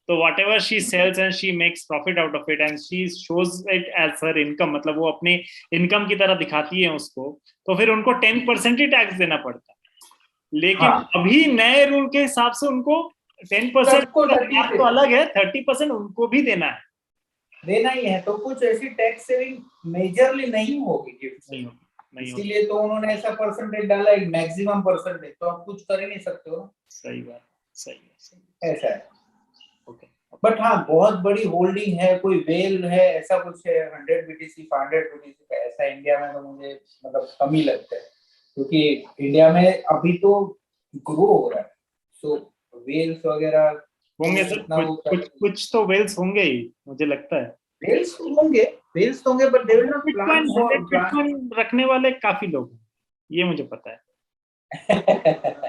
तो whatever she sells and she makes profit out of it and she shows it as her income, मतलब वो अपने इनकम की तरह दिखाती है उसको, तो फिर उनको 10% ही टैक्स देना पड़ता है। लेकिन अभी नए रूल के हिसाब से उनको 10% तो अलग है, 30% उनको भी देना ही है। तो कुछ ऐसी टैक्स सेविंग मेजरली नहीं होगी गिफ्ट से, इसीलिए तो उन्होंने ऐसा परसेंटेज डाला, एक मैक्सिमम परसेंटेज, तो आप कुछ कर ही नहीं सकते हो। सही बात, सही ऐसा है। ओके, बट हाँ बहुत बड़ी होल्डिंग है, कोई वेल है, ऐसा कुछ है 100 BTC 500 BTC का, ऐसा इंडिया में तो मुझे मतलब कम ही लगता है, क्योंकि इंडिया में अभी तो ग्रो हो रहा है, सो वेल्स वगैरह होंगे सर, कुछ तो वेल्स होंगे ही, मुझे लगता है वेल्स होंगे but they will not plan for bitcoin रखने वाले काफी लोग हैं, ये मुझे पता है।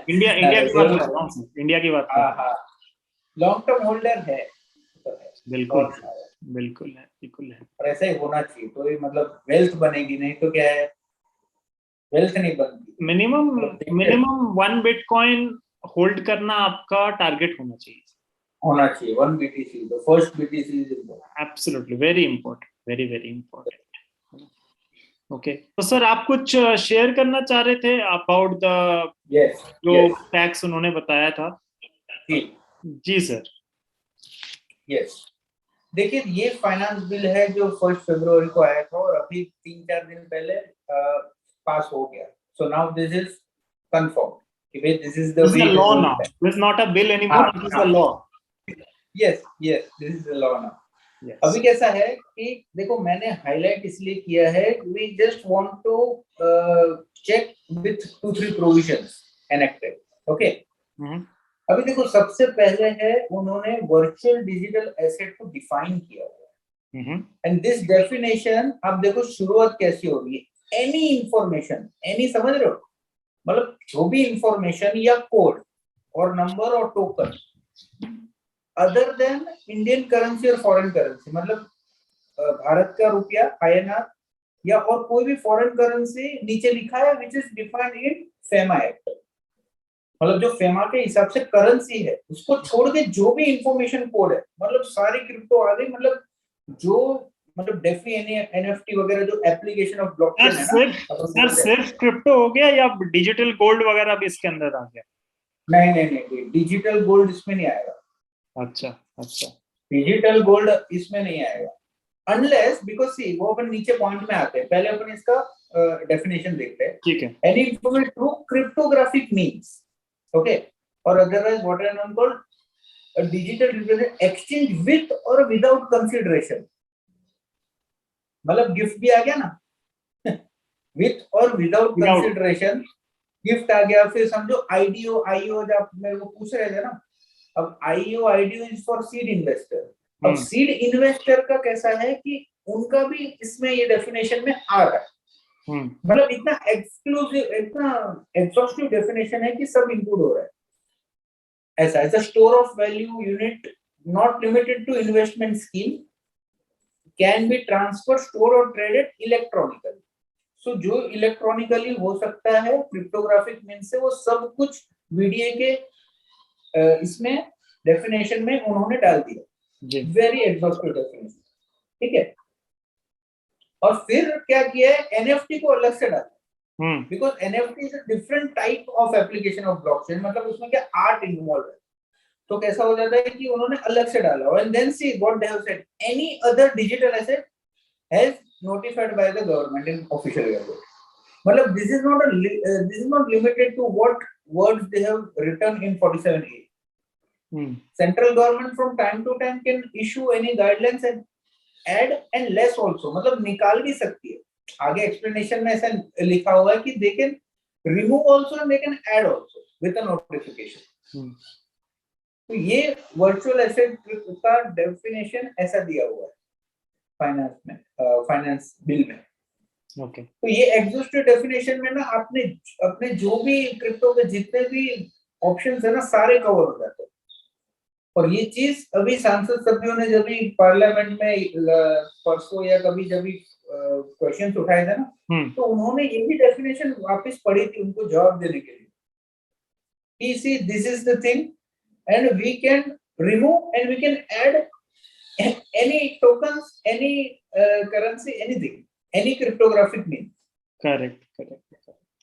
इंडिया की बात कर रहा हूँ, इंडिया की बात कर रहा हूँ। लॉन्ग टर्म होल्डर है, बिल्कुल है, और ऐसा ही होना चाहिए, तो ये मतलब वेल्थ बनेगी, नहीं तो क्या है, वेल्थ नहीं बनती। मिनिमम 1 बिटकॉइन होल्ड करना आपका टारगेट होना चाहिए 1 BTC, the first BTC is important. Absolutely, very important, very important. Okay, तो सर आप कुछ शेयर करना चाह रहे थे अबाउट द जो टैक्स उन्होंने बताया था? जी सर। यस, देखिए ये फाइनेंस बिल है जो 1 फरवरी को आया था और अभी 3-4 दिन पहले पास हो गया। So now this is confirm कि भाई this is the way, law now, this is not a bill anymore, this is a law. Yes yes, this is the law now. Yes. अभी कैसा है कि देखो, मैंने हाईलाइट इसलिए किया है, we just want to check with 2-3 provisions enacted, okay. अभी देखो, सबसे पहले है उन्होंने वर्चुअल डिजिटल एसेट को डिफाइन किया हुआ है, एंड दिस डेफिनेशन, आप देखो शुरुआत कैसी हो रही है, एनी इंफॉर्मेशन, एनी समझ रहे हो, मतलब जो भी इंफॉर्मेशन या कोड और नंबर और token other than Indian currency और फॉरेन करेंसी, मतलब भारत का रुपया INR या और कोई भी फॉरेन करेंसी नीचे लिखा है which is defined in FEMA act, मतलब जो फेमा के हिसाब से करेंसी है उसको छोड़ के जो भी इंफॉर्मेशन कोड है, मतलब सारी क्रिप्टो आ गई, मतलब जो मतलब डेफी NFT वगैरह जो एप्लीकेशन ऑफ ब्लॉकचेन है ना। सिर्फ क्रिप्टो हो गया या डिजिटल गोल्ड वगैरह भी इसके अंदर आ गया? नहीं नहीं नहीं, डिजिटल गोल्ड इसमें नहीं आएगा। अच्छा अच्छा, डिजिटल गोल्ड इसमें नहीं आएगा अनलेस, बिकॉज सी वो अपन नीचे पॉइंट में आते हैं, पहले अपन इसका डेफिनेशन देखते हैं। ठीक है। Any information through cryptographic means, okay, और otherwise what are non called a digital represent exchange with or without consideration, मतलब गिफ्ट भी आ गया ना विथ और विदाउट कंसिडरेशन, गिफ्ट आ गया। फिर समझो IDO, IO जब आप मेरे को पूछ रहे थे ना, अब IDO is for seed investor. अब सीड इन्वेस्टर का कैसा है कि उनका भी इसमें ये डेफिनेशन में आ रहा है, मतलब इतना एक्सक्लूसिव, इतना एग्जॉस्टिव डेफिनेशन है कि सब इंक्लूड हो रहा है। ऐसा as a store of value unit not limited to investment scheme, can be transfer, store और ट्रेडेड इलेक्ट्रॉनिकली। सो जो इलेक्ट्रॉनिकली हो सकता है क्रिप्टोग्राफिक मींस से, वो सब कुछ VDA के इसमें डेफिनेशन में उन्होंने डाल दिया, वेरी एग्जॉस्टिव डेफिनेशन, ठीक है। और फिर क्या किया है, NFT को अलग से डाला, because NFT is a different type of application of blockchain, मतलब उसमें क्या आर्ट इन्वॉल्व है, तो कैसा हो जाता है कि उन्होंने अलग से डाला। And then see what they have said, any other digital asset has notified by the government in official gazette, मतलब this is not limited to what words they have written in 47A। Central government from time to time can issue any guidelines and add and less also, मतलब निकाल भी सकती है। आगे एक्सप्लेनेशन में ऐसा लिखा हुआ है कि they can remove also and they can add also with a notification. तो ये वर्चुअल एसेट का डेफिनेशन ऐसा दिया हुआ है फाइनेंस में, फाइनेंस बिल में, ओके। तो ये एग्जॉस्टिव डेफिनेशन में ना आपने अपने जो भी क्रिप्टो के जितने भी ऑप्शंस है ना, सारे कवर हो जाते हैं। और ये चीज अभी सांसद सभ्यों ने जब भी पार्लियामेंट में परसों या कभी जब भी क्वेश्चंस उठाए थे ना, तो उन्होंने ये भी डेफिनेशन वापस पढ़ी थी उनको जवाब देने के लिए कि सी this is the thing and we can remove and we can add any tokens, any currency, anything, any cryptographic mean. Correct.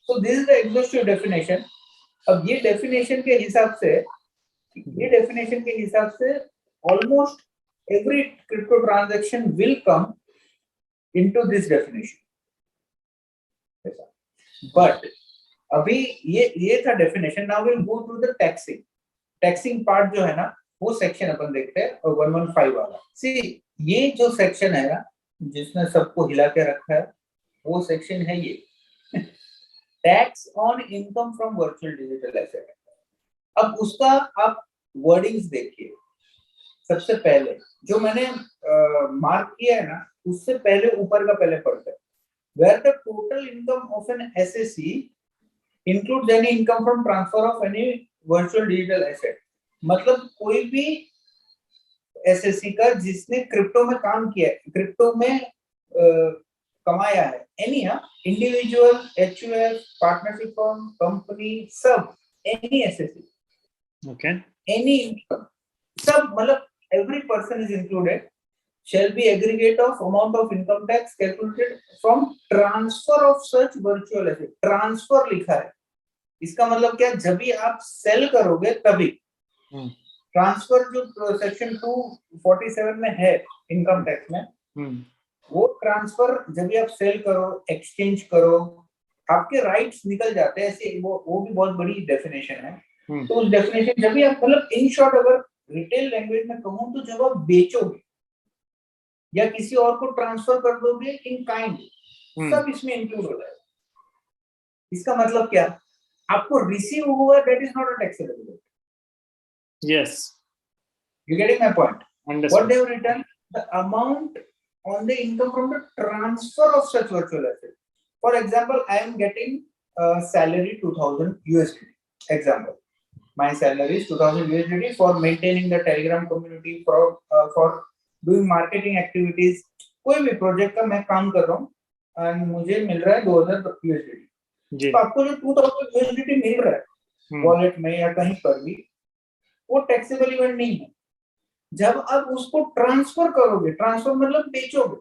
So this is the exhaustive definition. अब ये definition के हिसाब से almost every crypto transaction will come into this definition. But अभी ये था definition. Now we'll go through the taxing part जो है ना, वो सेक्शन अपन देखते हैं, और 115 वाला। सी ये जो सेक्शन है ना, जिसने सबको हिला के रखा है, वो सेक्शन है ये tax on income from virtual digital asset. अब उसका आप वर्डिंग्स देखिए, सबसे पहले जो मैंने मार्क किया है ना, उससे पहले ऊपर का पहले पढ़ते हैं, where the total income of an SSC includes any income from transfer of any virtual digital asset, मतलब कोई भी एसएससी का जिसने क्रिप्टो में काम किया है, क्रिप्टो में कमाया है, any individual, HUF, partnership firm, company, सब any SSC, okay, any income, सब मतलब every person is included, shall be aggregate of amount of income tax calculated from transfer of such virtual asset। Transfer लिखा है, इसका मतलब क्या, जब भी आप सेल करोगे तभी ट्रांसफर, जो सेक्शन 247 में है इनकम टैक्स में, वो ट्रांसफर जब भी आप सेल करो, एक्सचेंज करो, आपके राइट्स निकल जाते हैं, ऐसे वो भी बहुत बड़ी डेफिनेशन है। तो उस डेफिनेशन जब भी आप, मतलब इन शॉर्ट, अगर रिटेल लैंग्वेज में कहूं तो जब आप बेचोगे या किसी और को ट्रांसफर कर दोगे इन काइंड, सब इसमें इंक्लूड हो जाएगा। इसका मतलब क्या, आपको रिसीव हुआ, that is not a taxable. Yes, you getting my point? Understood. What they have written, the amount on the income from the transfer of such virtual asset. For example, I am getting salary 2000 USD. Example, my salary is 2000 USD for maintaining the Telegram community, for doing marketing activities. कोई भी प्रोजेक्ट का मैं काम कर रहा हूँ एंड मुझे मिल रहा है 2000 USD। तो आपको जो 2000 USD मिल रहा है वॉलेट में या कहीं पर भी, वो टैक्सेबल इवेंट नहीं है। जब आप उसको ट्रांसफर करोगे, ट्रांसफर मतलब बेचोगे,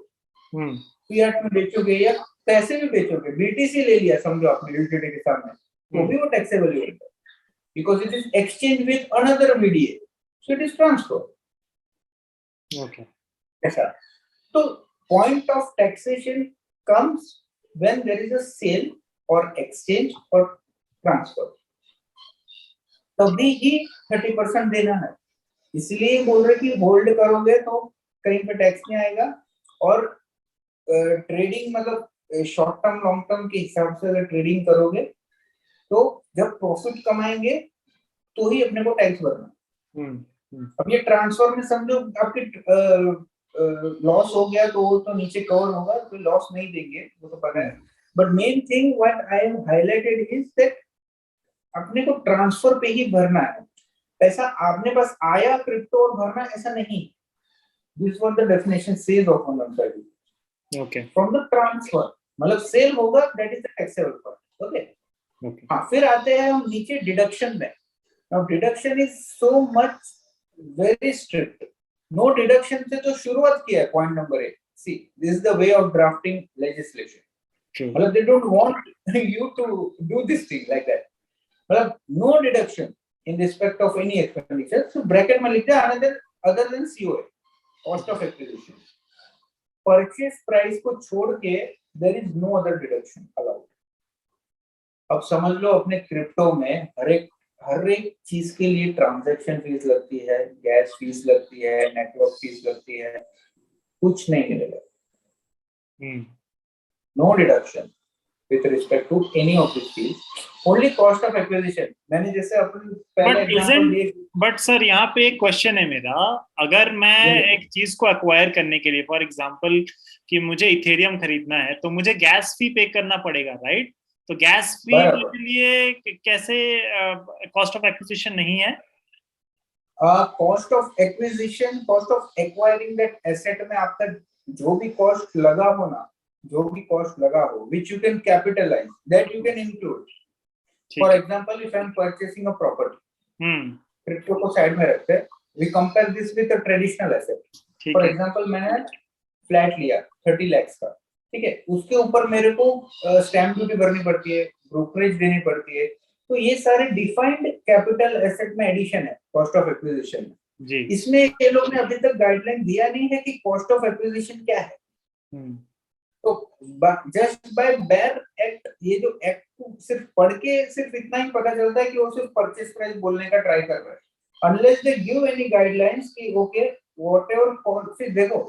फिएट में बेचोगे या पैसे भी बेचोगे, बीटीसी ले लिया समझो आपने यूटिलिटी के सामने, तो भी वो टैक्सेबल इवेंट है, because it is exchange with another mediator, so it is transfer. Okay, ऐसा। तो point of taxation comes when there is a sale और एक्सचेंज और ट्रांसफर, तभी ही 30% देना है। इसलिए बोल रहे कि होल्ड करोगे तो कहीं पे टैक्स नहीं आएगा, और ट्रेडिंग मतलब शॉर्ट टर्म लॉन्ग टर्म के हिसाब से अगर ट्रेडिंग करोगे तो जब प्रॉफिट कमाएंगे तो ही अपने को टैक्स भरना। अब ये ट्रांसफर में समझो आपके लॉस हो गया तो वो तो नीचे कवर होगा, तो लॉस नहीं देंगे, वो तो पता है। But main thing what I have highlighted is that अपने को ट्रांसफर पे ही भरना है पैसा, आपने बस आया क्रिप्टो और भरना, ऐसा नहीं। This what the definition says of on website. Okay, from the transfer मतलब सेल होगा, that is the taxable part. Okay, हाँ, फिर आते हैं हम नीचे डिडक्शन में। Now deduction is so much very strict. No deduction से तो शुरुआत किया है point number 1। See, this is the way of drafting legislation. मतलब they don't want you to do this thing like that. मतलब no deduction in respect of any expenditure, so bracket में लिख दिया other than COA, cost of acquisition, purchase price को छोड़ के there is no other deduction allowed। अब समझ लो अपने क्रिप्टो में हर एक चीज के लिए ट्रांजैक्शन फीस लगती है, गैस फीस लगती है, नेटवर्क फीस लगती है, कुछ नहीं मिलेगा। No deduction with respect to any of these fees, only cost of acquisition। मैंने जैसे अपन पहले एग्जांपल दिए। बट सर यहाँ पे एक क्वेश्चन है मेरा, अगर मैं एक चीज को एक्वायर करने के लिए, फॉर एग्जांपल कि मुझे इथेरियम खरीदना है, तो मुझे गैस फी पे करना पड़ेगा, राइट? तो गैस फी के लिए कैसे कॉस्ट ऑफ एक्विजिशन नहीं है? Cost of acquisition, cost of acquiring that asset में आपका जो भी कॉस्ट लगा हो ना, जो भी कॉस्ट लगा हो, which you can capitalize, that you can include। For example, if I am purchasing a property, crypto को साइड में रखते हैं, we compare this with a traditional asset। For example, मैंने फ्लैट लिया 30 लाख का, ठीक है, उसके ऊपर मेरे को स्टैम्प ड्यूटी भरनी पड़ती है, ब्रोकरेज देनी पड़ती है, तो ये सारे डिफाइंड कैपिटल एसेट में एडिशन है कॉस्ट ऑफ एक्विजिशन में। इसमें ये लोग ने अभी तक गाइडलाइन दिया नहीं है कि कॉस्ट ऑफ एक्विजिशन क्या है। तो जस्ट बाय बेयर एक्ट, ये जो एक्ट सिर्फ पढ़ के सिर्फ इतना ही पता चलता है कि वो सिर्फ परचेस प्राइस बोलने का ट्राई कर रहा है, unless they give any guidelines कि ओके व्हाटएवर कॉस्ट। देखो,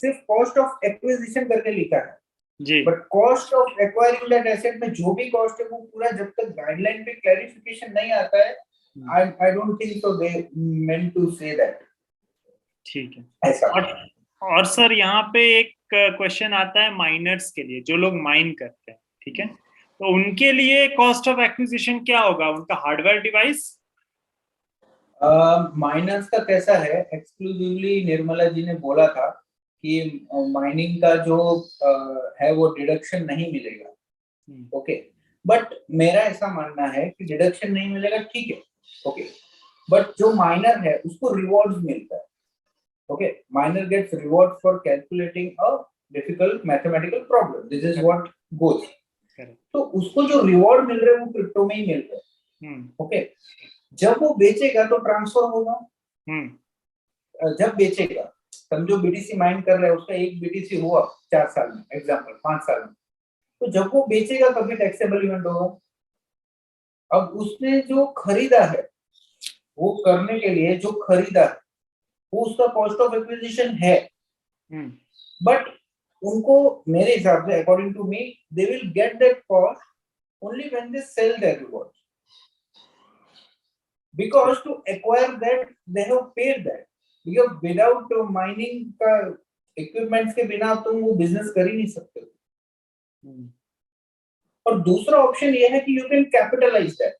सिर्फ कॉस्ट ऑफ एक्विजिशन करके लिखा है जी, but cost of acquiring that asset में जो भी कॉस्ट है वो पूरा जब तक गाइडलाइन पे क्लैरिफिकेशन नहीं आता है, I don't think so they meant to say that. ठीक है, ऐसा। और सर यहाँ पे एक क्वेश्चन आता है माइनर्स के लिए, जो लोग माइन करते हैं, ठीक है, तो उनके लिए कॉस्ट ऑफ एक्विजिशन क्या होगा? उनका हार्डवेयर डिवाइस। माइनर्स का कैसा है, एक्सक्लूसिवली निर्मला जी ने बोला था कि माइनिंग का जो है वो डिडक्शन नहीं मिलेगा। ओके, बट मेरा ऐसा मानना है कि डिडक्शन नहीं मिलेगा, ठीक है, ओके, बट जो माइनर है उसको रिवॉर्ड्स मिलता है। Okay, miner gets reward for calculating a difficult mathematical problem. This is what goes. तो उसको जो रिवॉर्ड मिल रहे हैं वो क्रिप्टो में ही मिल रहे हैं। ओके, जब वो बेचेगा तो ट्रांसफर होगा। जब बेचेगा, समझो बीटीसी माइन कर रहा है, उसका एक बीटीसी हुआ 4 साल में, एग्जांपल 5 साल में, तो जब वो बेचेगा तभी टैक्सेबल इवेंट होगा। अब उसने जो खरीदा है वो करने के लिए जो खरीदा है वो उसका कॉस्ट ऑफ एक्विजिशन है, बट उनको मेरे हिसाब से according to me they will get that cost only when they sell their rewards, because to acquire that they have paid that, because without mining का equipments के बिना तुम वो बिजनेस कर ही नहीं सकते हो। और दूसरा ऑप्शन ये है कि you can capitalize that,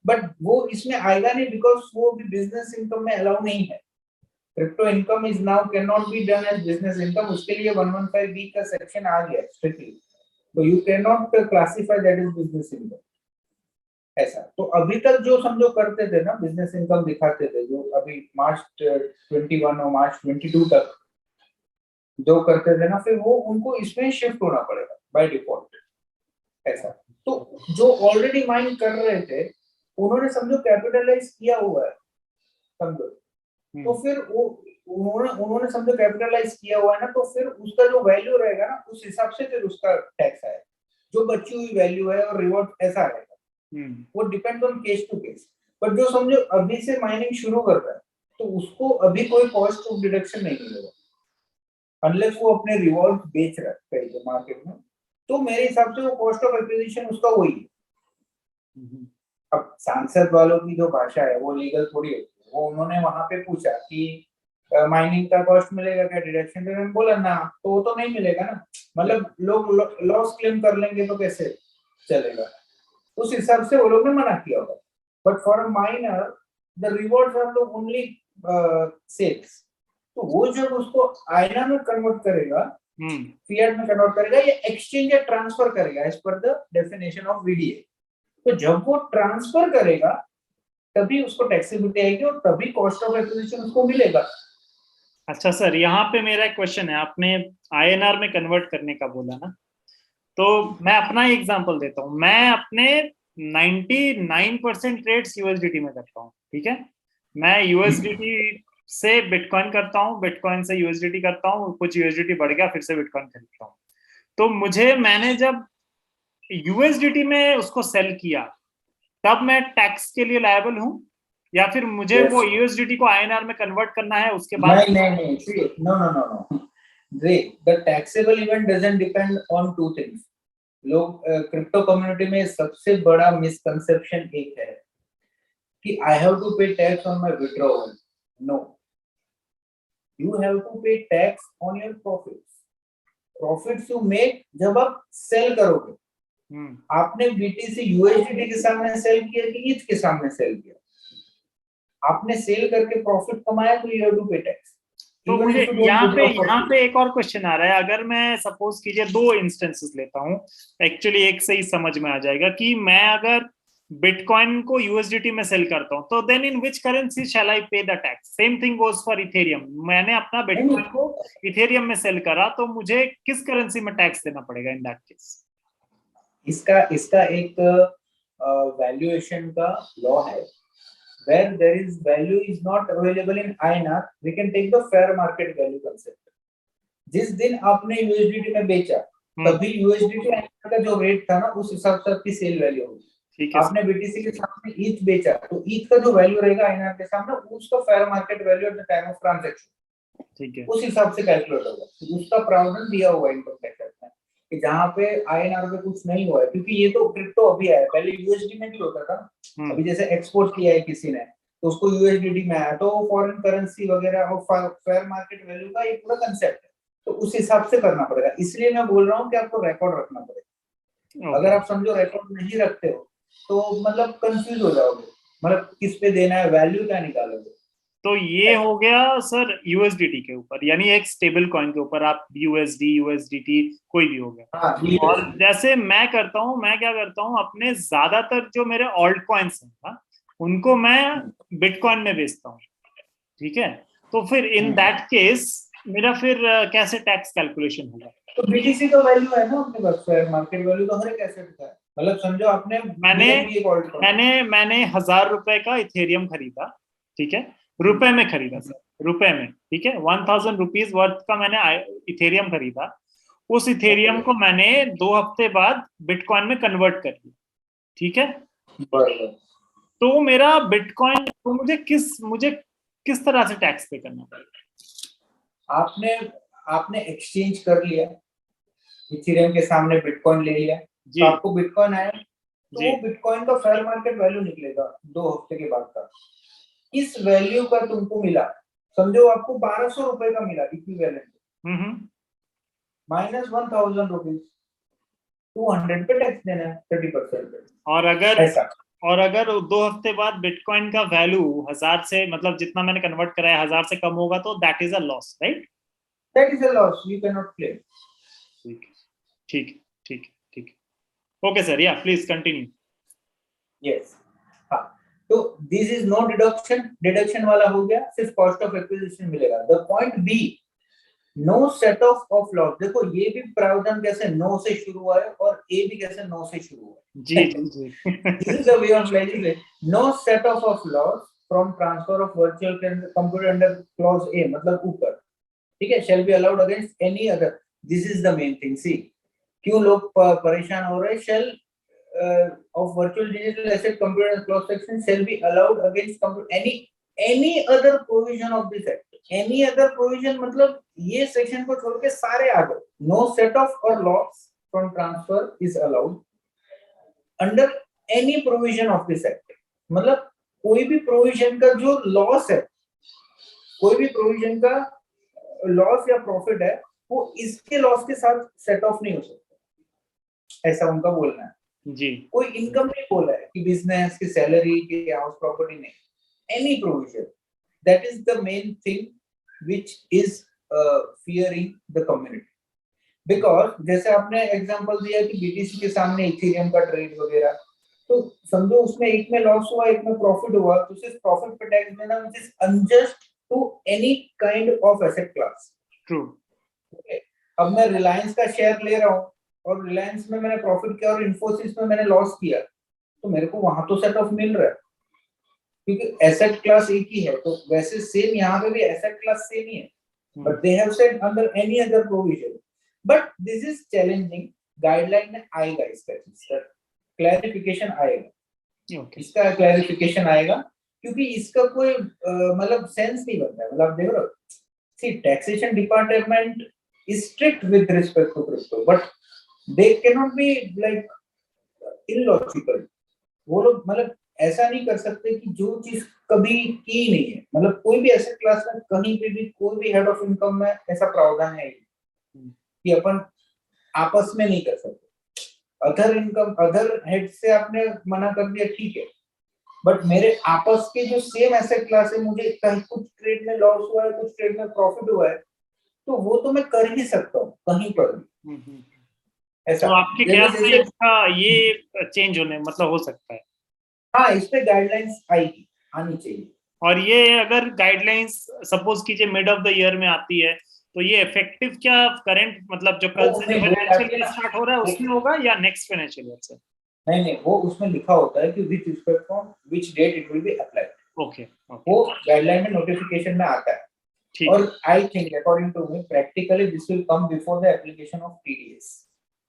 but वो इसमें आएगा नहीं बिकॉज वो भी बिजनेस इनकम में अलाउ नहीं है। Crypto income is now can not be done as business income, उसके लिए 115B का सेक्शन आ गया स्ट्रिक्टली, तो you can not classify that is business income ऐसा। तो अभी तक जो समझो करते थे ना बिजनेस इनकम दिखाते थे, जो अभी मार्च 21 और मार्च 22 तक जो करते थे ना, फिर वो उनको इसमें शिफ्ट होना पड़ेगा बाय डिफॉल्ट ऐसा। तो जो ऑलरेडी माइन कर रहे थे उन्होंने समझो कैपिटलाइज किया हुआ है, समझो, तो फिर वो उन्होंने समझो कैपिटलाइज किया हुआ है ना, तो फिर उसका जो वैल्यू रहेगा ना उस हिसाब से फिर उसका टैक्स आएगा, जो बची हुई वैल्यू है और रिवॉर्ड ऐसा आएगा। वो depend on case to case. But जो समझो अभी से माइनिंग शुरू कर रहा है तो उसको अभी कोई कॉस्ट ऑफ डिडक्शन नहीं मिलेगा अनलेस वो अपने रिवॉर्ड बेच रहा है कहीं मार्केट में, तो मेरे हिसाब से वो कॉस्ट ऑफ एक्विजिशन उसका वही है। अब सांसद वालों की जो भाषा है वो लीगल थोड़ी होती है, वो उन्होंने वहां पे पूछा कि माइनिंग का कॉस्ट मिलेगा क्या डिडक्शन, तो मैंने बोला ना, तो वो तो नहीं मिलेगा ना, मतलब लोग लॉस क्लेम कर लेंगे तो कैसे चलेगा, उस हिसाब से वो लोग ने मना किया होगा। But for a minor the rewards are the only sales, तो वो जब उसको आईना में कन्वर्ट करेगा, फिएट में कन्वर्ट करेगा या एक्सचेंज या ट्रांसफर करेगा as per the definition of VDA, तो जब वो ट्रांसफर करेगा तभी उसको टैक्सेबिलिटी आएगी और तभी कॉस्ट ऑफ एक्विजिशन उसको मिलेगा। अच्छा सर, यहाँ पे मेरा एक क्वेश्चन है, आपने आईएनआर में कन्वर्ट करने का बोला ना, तो मैं अपना एग्जांपल देता हूँ। मैं अपने 99% ट्रेड्स यूएसडीटी में करता हूँ, ठीक है। मैं यूएसडीटी से बिटकॉइन करता हूँ, बिटकॉइन से यूएसडीटी करता हूँ, कुछ यूएसडीटी बढ़ गया फिर से बिटकॉइन खरीदता हूँ। तो मैंने जब यूएसडीटी में उसको सेल किया तब मैं टैक्स के लिए लायबल हूँ, या फिर मुझे वो यूएसडीटी को आईएनआर में कन्वर्ट करना है उसके बाद? नहीं, see, no. The taxable event doesn't depend on two things. लोग क्रिप्टो कम्युनिटी में सबसे बड़ा मिसकंसेप्शन एक है कि I have to pay tax on my withdrawal. No, you have to pay tax on your profits. Profits you make जब आप सेल करोगे। आपने बीटीसी यूएसडीटी के सामने सेल किया कि ईथ के सामने सेल किया, आपने सेल करके प्रॉफिट कमाया तो you have to pay tax. तो मुझे यहाँ पे एक और क्वेश्चन आ रहा है, अगर मैं सपोज कीजिए दो इंस्टेंसेस लेता हूँ, एक्चुअली एक से ही समझ में आ जाएगा कि मैं अगर बिटकॉइन को यूएसडीटी में सेल करता हूँ तो देन इन विच करेंसी शैल आई पे the tax? Same thing goes for Ethereum, मैंने अपना बिटकॉइन को इथेरियम में सेल करा तो मुझे किस करेंसी में टैक्स देना पड़ेगा इन दैट केस? इसका एक वैल्यूएशन का लॉ है, where there is value is not available in INR, we can take the fair market value concept. जिस दिन आपने USDT में बेचा तभी USDT INR का जो रेट था ना उस हिसाब से आपकी सेल वैल्यू होगी। आपने BTC के सामने ETH बेचा तो ETH का जो वैल्यू रहेगा INR के सामने उसका fair market value at the time of transaction, ठीक है, उस हिसाब से कैलकुलेट होगा। उसका प्रावधान दिया हुआ है इनकम टैक्स में कि जहाँ पे INR पे कुछ नहीं हुआ है, क्योंकि ये तो क्रिप्टो अभी आया, पहले USD में भी होता था। अभी जैसे एक्सपोर्ट किया है किसी ने तो उसको USDT में आया, तो फॉरेन करेंसी वगैरह और फेयर मार्केट वैल्यू का एक पूरा कंसेप्ट है, तो उस हिसाब से करना पड़ेगा। इसलिए मैं बोल रहा हूँ कि आपको रिकॉर्ड रखना पड़ेगा। अगर आप समझो रिकॉर्ड नहीं रखते हो तो मतलब कंफ्यूज हो जाओगे, मतलब किस पे देना है, वैल्यू क्या निकालोगे। तो ये हो गया सर यूएसडीटी के ऊपर, यानी एक स्टेबल कॉइन के ऊपर, आप यूएसडी यूएसडीटी कोई भी हो गया। हाँ, और जैसे मैं करता हूँ, मैं क्या करता हूँ, अपने ज्यादातर जो मेरे ऑल्ट कॉइन्स हैं उनको मैं बिटकॉइन में बेचता हूँ, ठीक है। तो फिर इन दैट केस मेरा फिर कैसे टैक्स कैलकुलेशन होगा? तो बीटीसी का वैल्यू है ना अपने पास, फेयर मार्केट वैल्यू तो हर एक एसेट का है। मतलब समझो आपने मैंने 1000 रुपए का इथेरियम खरीदा, ठीक है, रुपए में खरीदा सर, रुपए में, ठीक है, 1000 रुपीज वर्थ का मैंने इथेरियम खरीदा। उस इथेरियम को मैंने 2 हफ्ते बाद बिटकॉइन में कन्वर्ट कर दिया, ठीक है। तो मेरा बिटकॉइन तो मुझे किस तरह से टैक्स पे करना पड़ेगा? आपने एक्सचेंज कर लिया, इथेरियम के सामने बिटकॉइन ले लिया, तो आपको बिटकॉइन आया, तो वो बिटकॉइन का फेयर मार्केट वैल्यू निकलेगा 2 हफ्ते के बाद का। इस वैल्यू का तुमको मिला, समझो आपको 1200 रुपए का मिला इक्विवेलेंट, माइनस 1000 रुपीज, 200 पे टैक्स देना है 30%। और अगर 2 हफ्ते बाद बिटकॉइन का वैल्यू 1000 से, मतलब जितना मैंने कन्वर्ट करा है 1000 से कम होगा, तो that is a loss, right? That is a loss, you can not claim. ठीक ठीक। ओके सर, या प्लीज कंटिन्यू। यस, हाँ, तो दिस इज नो डिडक्शन वाला हो गया, सिर्फ कॉस्ट ऑफ एक्विजिशन मिलेगा। The point be, no set off loss. देखो ये भी प्रावधान कैसे नो से शुरू हुआ है और ए भी कैसे नो से शुरू हुआ है। जी this is the way of legislation. No set off loss from transfer of virtual computer under clause A, मतलब ऊपर, ठीक है, shall be allowed against any other। this is the main thing। see, क्यों लोग परेशान हो रहे हैं? shall of virtual digital asset computer clause section shall be allowed against any other provision of this act। any other provision मतलब ये सेक्शन को छोड़ के सारे आ गए। no set of or loss from transfer is allowed under any provision of this act। मतलब कोई भी प्रोविजन का जो लॉस है, कोई भी प्रोविजन का लॉस या प्रॉफिट है, वो इसके लॉस के साथ सेट ऑफ नहीं हो सकता, ऐसा उनका बोलना है जी। कोई इनकम नहीं बोला है कि बिजनेस की सैलरी की हाउस प्रॉपर्टी नहीं, any provision. That is the main thing which is fearing the community. Because जैसे आपने एग्जांपल दिया कि बीटीसी के सामने इथेरियम का ट्रेड वगैरह, तो समझो उसमें एक में लॉस हुआ, एक में प्रॉफिट हुआ, तो सिर्फ प्रॉफिट पे टैक्स देना which is unjust to any kind of asset class। True। Okay। अब मैं रिलायंस का शेयर ले रहा हूँ और रिलायंस में मैंने प्रॉफिट किया और इन्फोसिस में मैंने लॉस किया, तो मेरे को वहां तो सेट ऑफ मिल रहा है क्योंकि एसेट क्लास एक ही है। तो वैसे सेम यहाँ पे भी एसेट क्लास सेम ही है, but they have said under any other provision. But this is challenging, guideline में आएगा इसका क्लैरिफिकेशन आएगा। इसका क्लैरिफिकेशन आएगा क्योंकि इसका कोई मतलब सेंस नहीं बनता है। मतलब देख रहे हो, see taxation department is strict with respect to crypto, but they can not be like illogical. वो लोग मतलब ऐसा नहीं कर सकते कि जो चीज कभी की नहीं है, मतलब कोई भी एसेट क्लास में कहीं पे भी कोई भी हेड ऑफ इनकम में ऐसा प्रावधान है कि अपन आपस में नहीं कर सकते। अदर इनकम अदर हेड से आपने मना कर दिया, ठीक है, बट मेरे आपस के जो सेम एसेट क्लास है, मुझे कहीं कुछ ट्रेड में लॉस हुआ है, कुछ ट्रेड में प्रॉफिट हुआ है, तो वो तो मैं कर ही सकता हूँ कहीं पर भी। ऐसा तो आपके ख्याल से इसका ये चेंज होने मतलब हो सकता है? हाँ, इस पे गाइडलाइंस आएगी, आनी चाहिए। और ये अगर गाइडलाइंस सपोज कीजिए मिड ऑफ द ईयर में आती है, तो ये इफेक्टिव क्या करंट मतलब जो कल से फाइनेंशियल ईयर स्टार्ट हो रहा है उसमें होगा या नेक्स्ट फाइनेंशियल ईयर से? नहीं, वो उसमें लिखा होता है कि with respect from which date it will be applied. Okay, वो गाइडलाइन में नोटिफिकेशन में आता है। और I think according to me practically this will come before the application of TDS.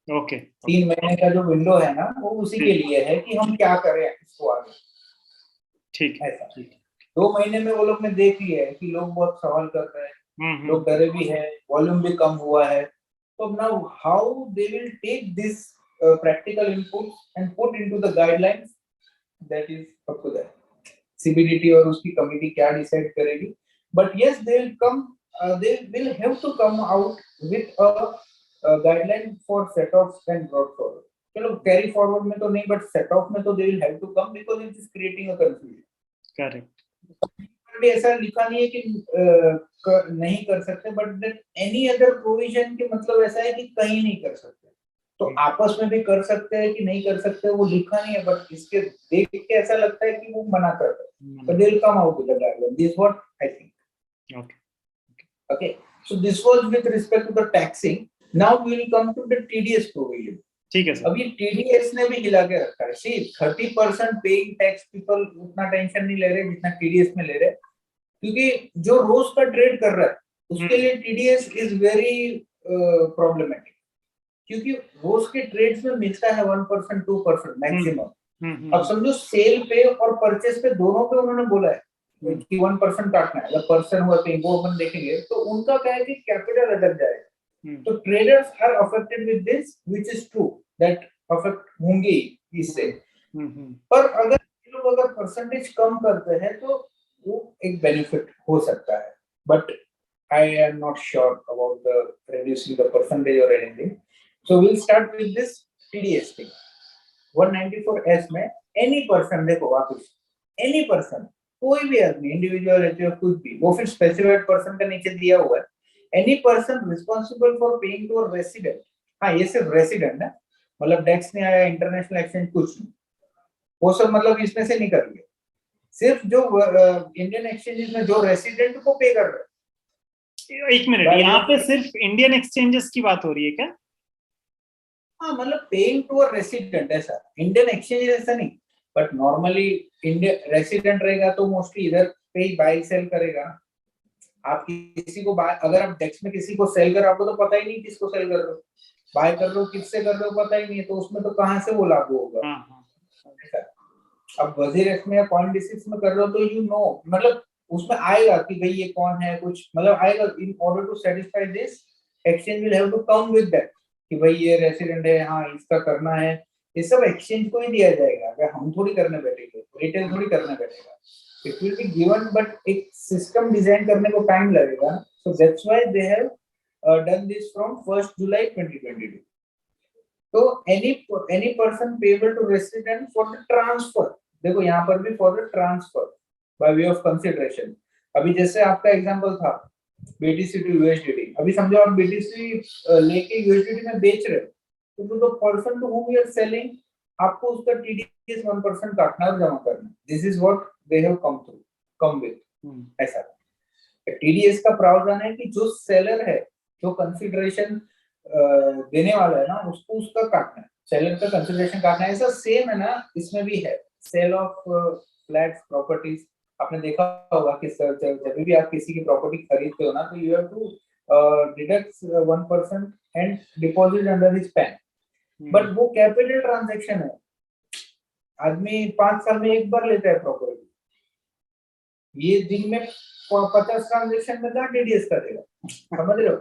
Okay, 3 महीने का जो विंडो है ना, वो उसी के लिए है कि हम क्या करें इसको आगे। ठीक है, ऐसा 2 महीने में वो लोग ने देख लिया है कि लोग बहुत सवाल कर रहे हैं, लोग डरे भी हैं, वॉल्यूम भी कम हुआ है, तो now how they will take this practical inputs and put into the guidelines, that is up to them। CBDT और उसकी कमिटी क्या डिसाइड करेगी, but yes they will come, they will have to come out with a guideline for set offs and brought forward। चलो carry forward में तो नहीं, but set off में तो they will have to come because it is creating a confusion। Correct. ऐसा लिखा नहीं है कि नहीं कर सकते, बट एनी अदर प्रोविजन के मतलब ऐसा है कि कहीं नहीं कर सकते, तो आपस में भी कर सकते हैं कि नहीं कर सकते, वो लिखा नहीं है, बट इसके देख के ऐसा लगता है कि वो मना कर रहे हैं। but they will come out with the guideline, this is what I think। okay, so this was with respect to the taxing। now we will come to the TDS provision। ठीक है सर। अभी TDS ने भी हिला के रखा है। see 30% पेइंग टैक्स पीपल उतना टेंशन नहीं ले रहे जितना TDS में ले रहे, क्योंकि जो रोज का ट्रेड कर रहा है उसके लिए TDS इज वेरी प्रॉब्लमेटिक, क्योंकि रोज के ट्रेड्स में मिलता है 1% 2% मैक्सिमम, अब समझो सेल पे और परचेस पे दोनों पे उन्होंने बोला है कि 1% काटना है, जब पर्सन हुआ पे वो अपन देखेंगे तो उनका क्या है कि कैपिटल अटक जाएगा। तो traders are affected with this which is true that affect होंगे इससे। पर अगर लोग अगर परसेंटेज कम करते हैं तो वो एक बेनिफिट हो सकता है, but I am not sure about the reducing the percentage or anything. So we'll start with this TDS thing. 194S में any person, देखो वापस any person, कोई भी आदमी, इंडिविजुअल है कुछ भी, वो फिर स्पेसिफाइड पर्सन का नीचे दिया हुआ है, any person responsible for paying to a resident। हाँ ये सिर्फ रेसिडेंट है, मतलब डेक्स नहीं आया, इंटरनेशनल एक्सचेंज कुछ नहीं, वो सब मतलब इसमें से निकल गया। सिर्फ जो इंडियन एक्सचेंजेस में जो रेसिडेंट को पे कर रहे हैं। एक मिनट, यहाँ पे सिर्फ इंडियन एक्सचेंजेस की बात हो रही है क्या? हाँ मतलब पेइंग टू अ रेसिडेंट ऐसा, इंडियन एक्सचेंज ऐसा नहीं, बट नॉर्मली इंडियन रेसिडेंट रहेगा तो मोस्टली इधर पे ही बाय सेल करेगा। आप किसी को अगर आप डेक्स में किसी को सेल कर, आपको तो पता ही नहीं किसको सेल कर रहे हो, बाय कर रहे हो किससे कर रहे हो पता ही नहीं है, तो उसमें तो कहाँ से वो लागू होगा। अब वजीर एक्स में या पॉइंट डिसिक्स में कर रहे हो तो यू नो, मतलब उसमें आएगा कि भाई ये कौन है, कुछ मतलब आएगा। In order to satisfy this exchange will have to come with that कि भाई ये रेसिडेंट है, हाँ इसका करना है, ये सब एक्सचेंज को ही दिया जाएगा। अगर हम थोड़ी करने बैठेंगे, रिटेल थोड़ी करने बैठेगा, it will be given, but एक सिस्टम डिजाइन करने को टाइम लगेगा। So that's why they have done this from 1 जुलाई 2022। तो any person payable to resident for the transfer, देखो यहाँ पर भी for the transfer by way of consideration। अभी जैसे आपका एग्जांपल था BTC to USDT, अभी समझो आप BTC लेके USDT में बेच रहे हो, तो the person to whom you are selling, आपको उसका TDS 1% काटना और जमा करना। This is what they have come with ऐसा। TDS का प्रावधान है कि जो सेलर है, जो कंसिडरेशन देने वाला है ना, उसको उसका काटना है, सेलर का कंसिडरेशन काटना है। ऐसा सेम है ना इसमें भी है, सेल ऑफ फ्लैट्स प्रॉपर्टीज। आपने देखा होगा कि जब भी आप किसी की प्रॉपर्टी खरीदते हो ना, तो you have to deduct 1% and deposit under his PAN, but वो कैपिटल ट्रांजैक्शन है, आदमी 5 साल में एक बार लेता है प्रॉपर्टी, ये दिन में 50 ट्रांजैक्शन में क्या टीडीएस करेगा, समझ रहे हो?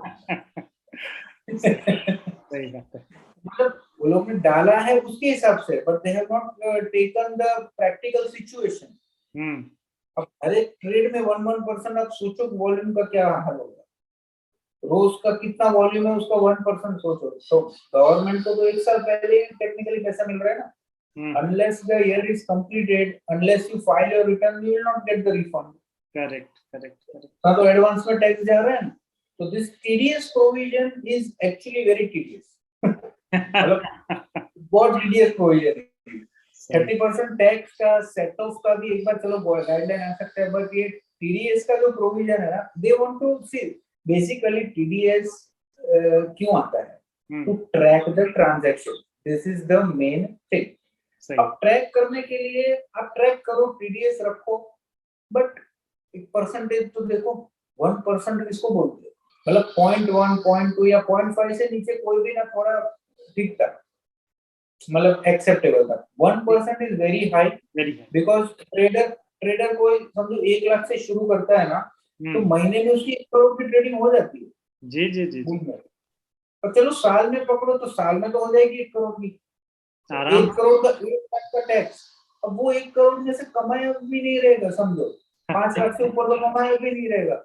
सही बात है। मतलब वो लोग ने डाला है उसके हिसाब से, but they have not taken the practical situation. अब हर एक ट्रेड में 1% आप सोचो वॉल्यूम का क्या हाल होगा, रोज का कितना वॉल्यूम है उसका 1% सोचो। तो गवर्नमेंट को तो एक साल पहले टेक्निकली पैसा मिल रहा है ना, unless the year is completed, unless you file your return, you will not get the refund। correct। हाँ तो एडवांस में टैक्स जा रहा है ना, तो this TDS provision is actually very tedious। मतलब बहुत tedious provision है। 30% टैक्स का सेट ऑफ का भी एक बार चलो गाइडलाइन आ सकता है, बट ये TDS का जो प्रोविजन है ना, they want to see basically TDS क्यों आता है, to track the transaction, this is the main thing. अब ट्रैक करने के लिए आप ट्रैक करो, TDS रखो, बट एक परसेंटेज तो देखो, 1% इसको बोलते हैं, मतलब 0.1 0.2 या 0.5 से नीचे कोई भी ना थोड़ा ठीक था, मतलब एक्सेप्टेबल था। 1% is very high, because trader कोई समझो 1 लाख से शुरू करता है ना, तो महीने में उसकी 1 करोड़ की ट्रेडिंग हो जाती है। जी। और चलो साल में पकड़ो तो साल में तो हो जाएगी 1 करोड़ की, 1 करोड़ का 1 लाख का टैक्स। अब वो 1 करोड़ में से कमाया भी नहीं रहेगा, समझो 5 लाख से ऊपर तो कमाया भी नहीं रहेगा,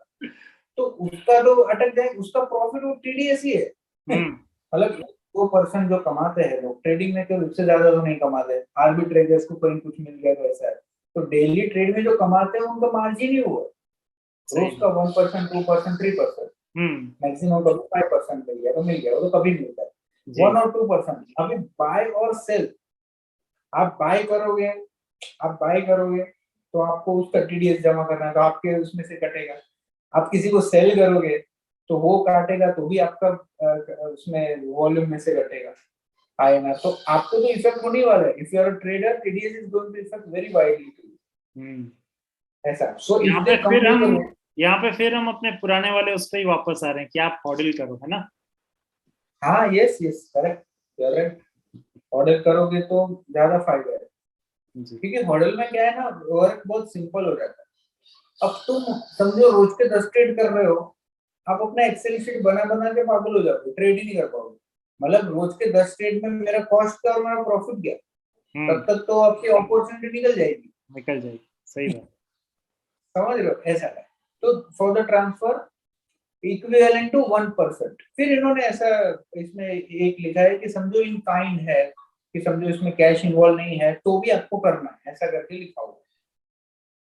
तो उसका तो अटक जाए, उसका प्रॉफिट वो TDS ही है। मतलब 2% जो कमाते हैं लोग ट्रेडिंग में, तो उससे ज्यादा तो नहीं कमाते। आर्बिट्रेजर्स को कहीं कुछ मिल गया तो ऐसा है, तो डेली ट्रेड में जो कमाते हैं उनका मार्जिन ही हुआ है, रोज का 1% 2% 3%, मैक्सिमम कभी 5% मिल गया तो मिल गया, वो तो कभी मिलता है 1 और 2%। अभी बाय और सेल, आप बाय करोगे तो आपको उसका TDS जमा करना है, तो आपके उसमें से कटेगा। आप किसी को सेल करोगे तो वो काटेगा, तो भी आपका उसमें वॉल्यूम में से कटेगा, आएगा, तो आपको तो इफेक्ट होने वाला है। If you are a trader, TDS is going to effect very widely ऐसा। सो यहाँ पे फिर हम अपने पुराने वाले उस पे ही वापस आ रहे हैं कि आप ऑर्डर करो, है ना? हाँ, यस करेक्ट, ऑर्डर करोगे तो ज्यादा फायदा है। क्योंकि मॉडल में क्या है ना, वर्क बहुत सिंपल हो जाता है। अब तुम समझो रोज के 10 ट्रेड कर रहे हो, आप अपना एक्सेल शीट बना बना के पागल हो जाओगे, ट्रेड ही नहीं कर पाओगे। मतलब रोज के 10 ट्रेड में मेरा कॉस्ट का और मेरा प्रॉफिट गया, तब तक तो आपकी अपॉर्चुनिटी निकल जाएगी। सही बात। समझ रहे हो, ऐसा है। तो for the transfer equivalent to 1%। फिर इन्होंने ऐसा इसमें एक लिखा है कि समझो इन काइंड है, कि समझो इसमें कैश इन्वॉल्व नहीं है तो भी आपको करना है, ऐसा करके लिखा हुआ है।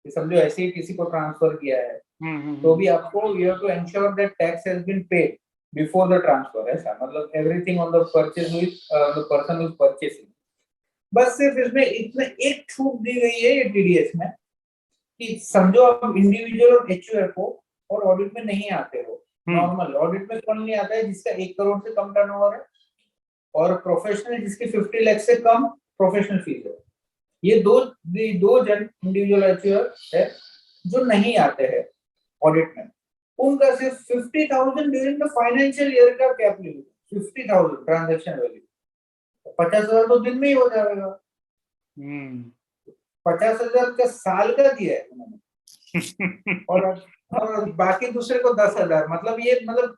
कि समझो ऐसे ही किसी को ट्रांसफर किया है तो भी आपको you have to ensure that tax has been paid before the transfer. ऐसा मतलब everything on the purchase with the person is purchasing. बस सिर्फ इसमें इतने एक छूट दी गई है ये टीडीएस में, कि समझो आप इंडिविजुअल और एचयूएफओ और ऑडिट में नहीं आते हो। नॉर्मल ऑडिट में कौन नहीं आता है? जिसका 1 करोड़ से कम टर्नओवर है, और प्रोफेशनल जिसकी 50 लाख से कम प्रोफेशनल फीस है। ये दो जन इंडिविजुअल एचयूएफ है जो नहीं आते हैं ऑडिट में। उनका सिर्फ 50,000 ड्यूरिंग द फाइनेंशियल ईयर का कैप लिमिट, 50,000 ट्रांजैक्शन वैल्यू, 50,000 तो दिन में ही हो जाएगा। 50,000 का साल का दिया है उन्होंने और बाकी दूसरे को 10,000। मतलब ये मतलब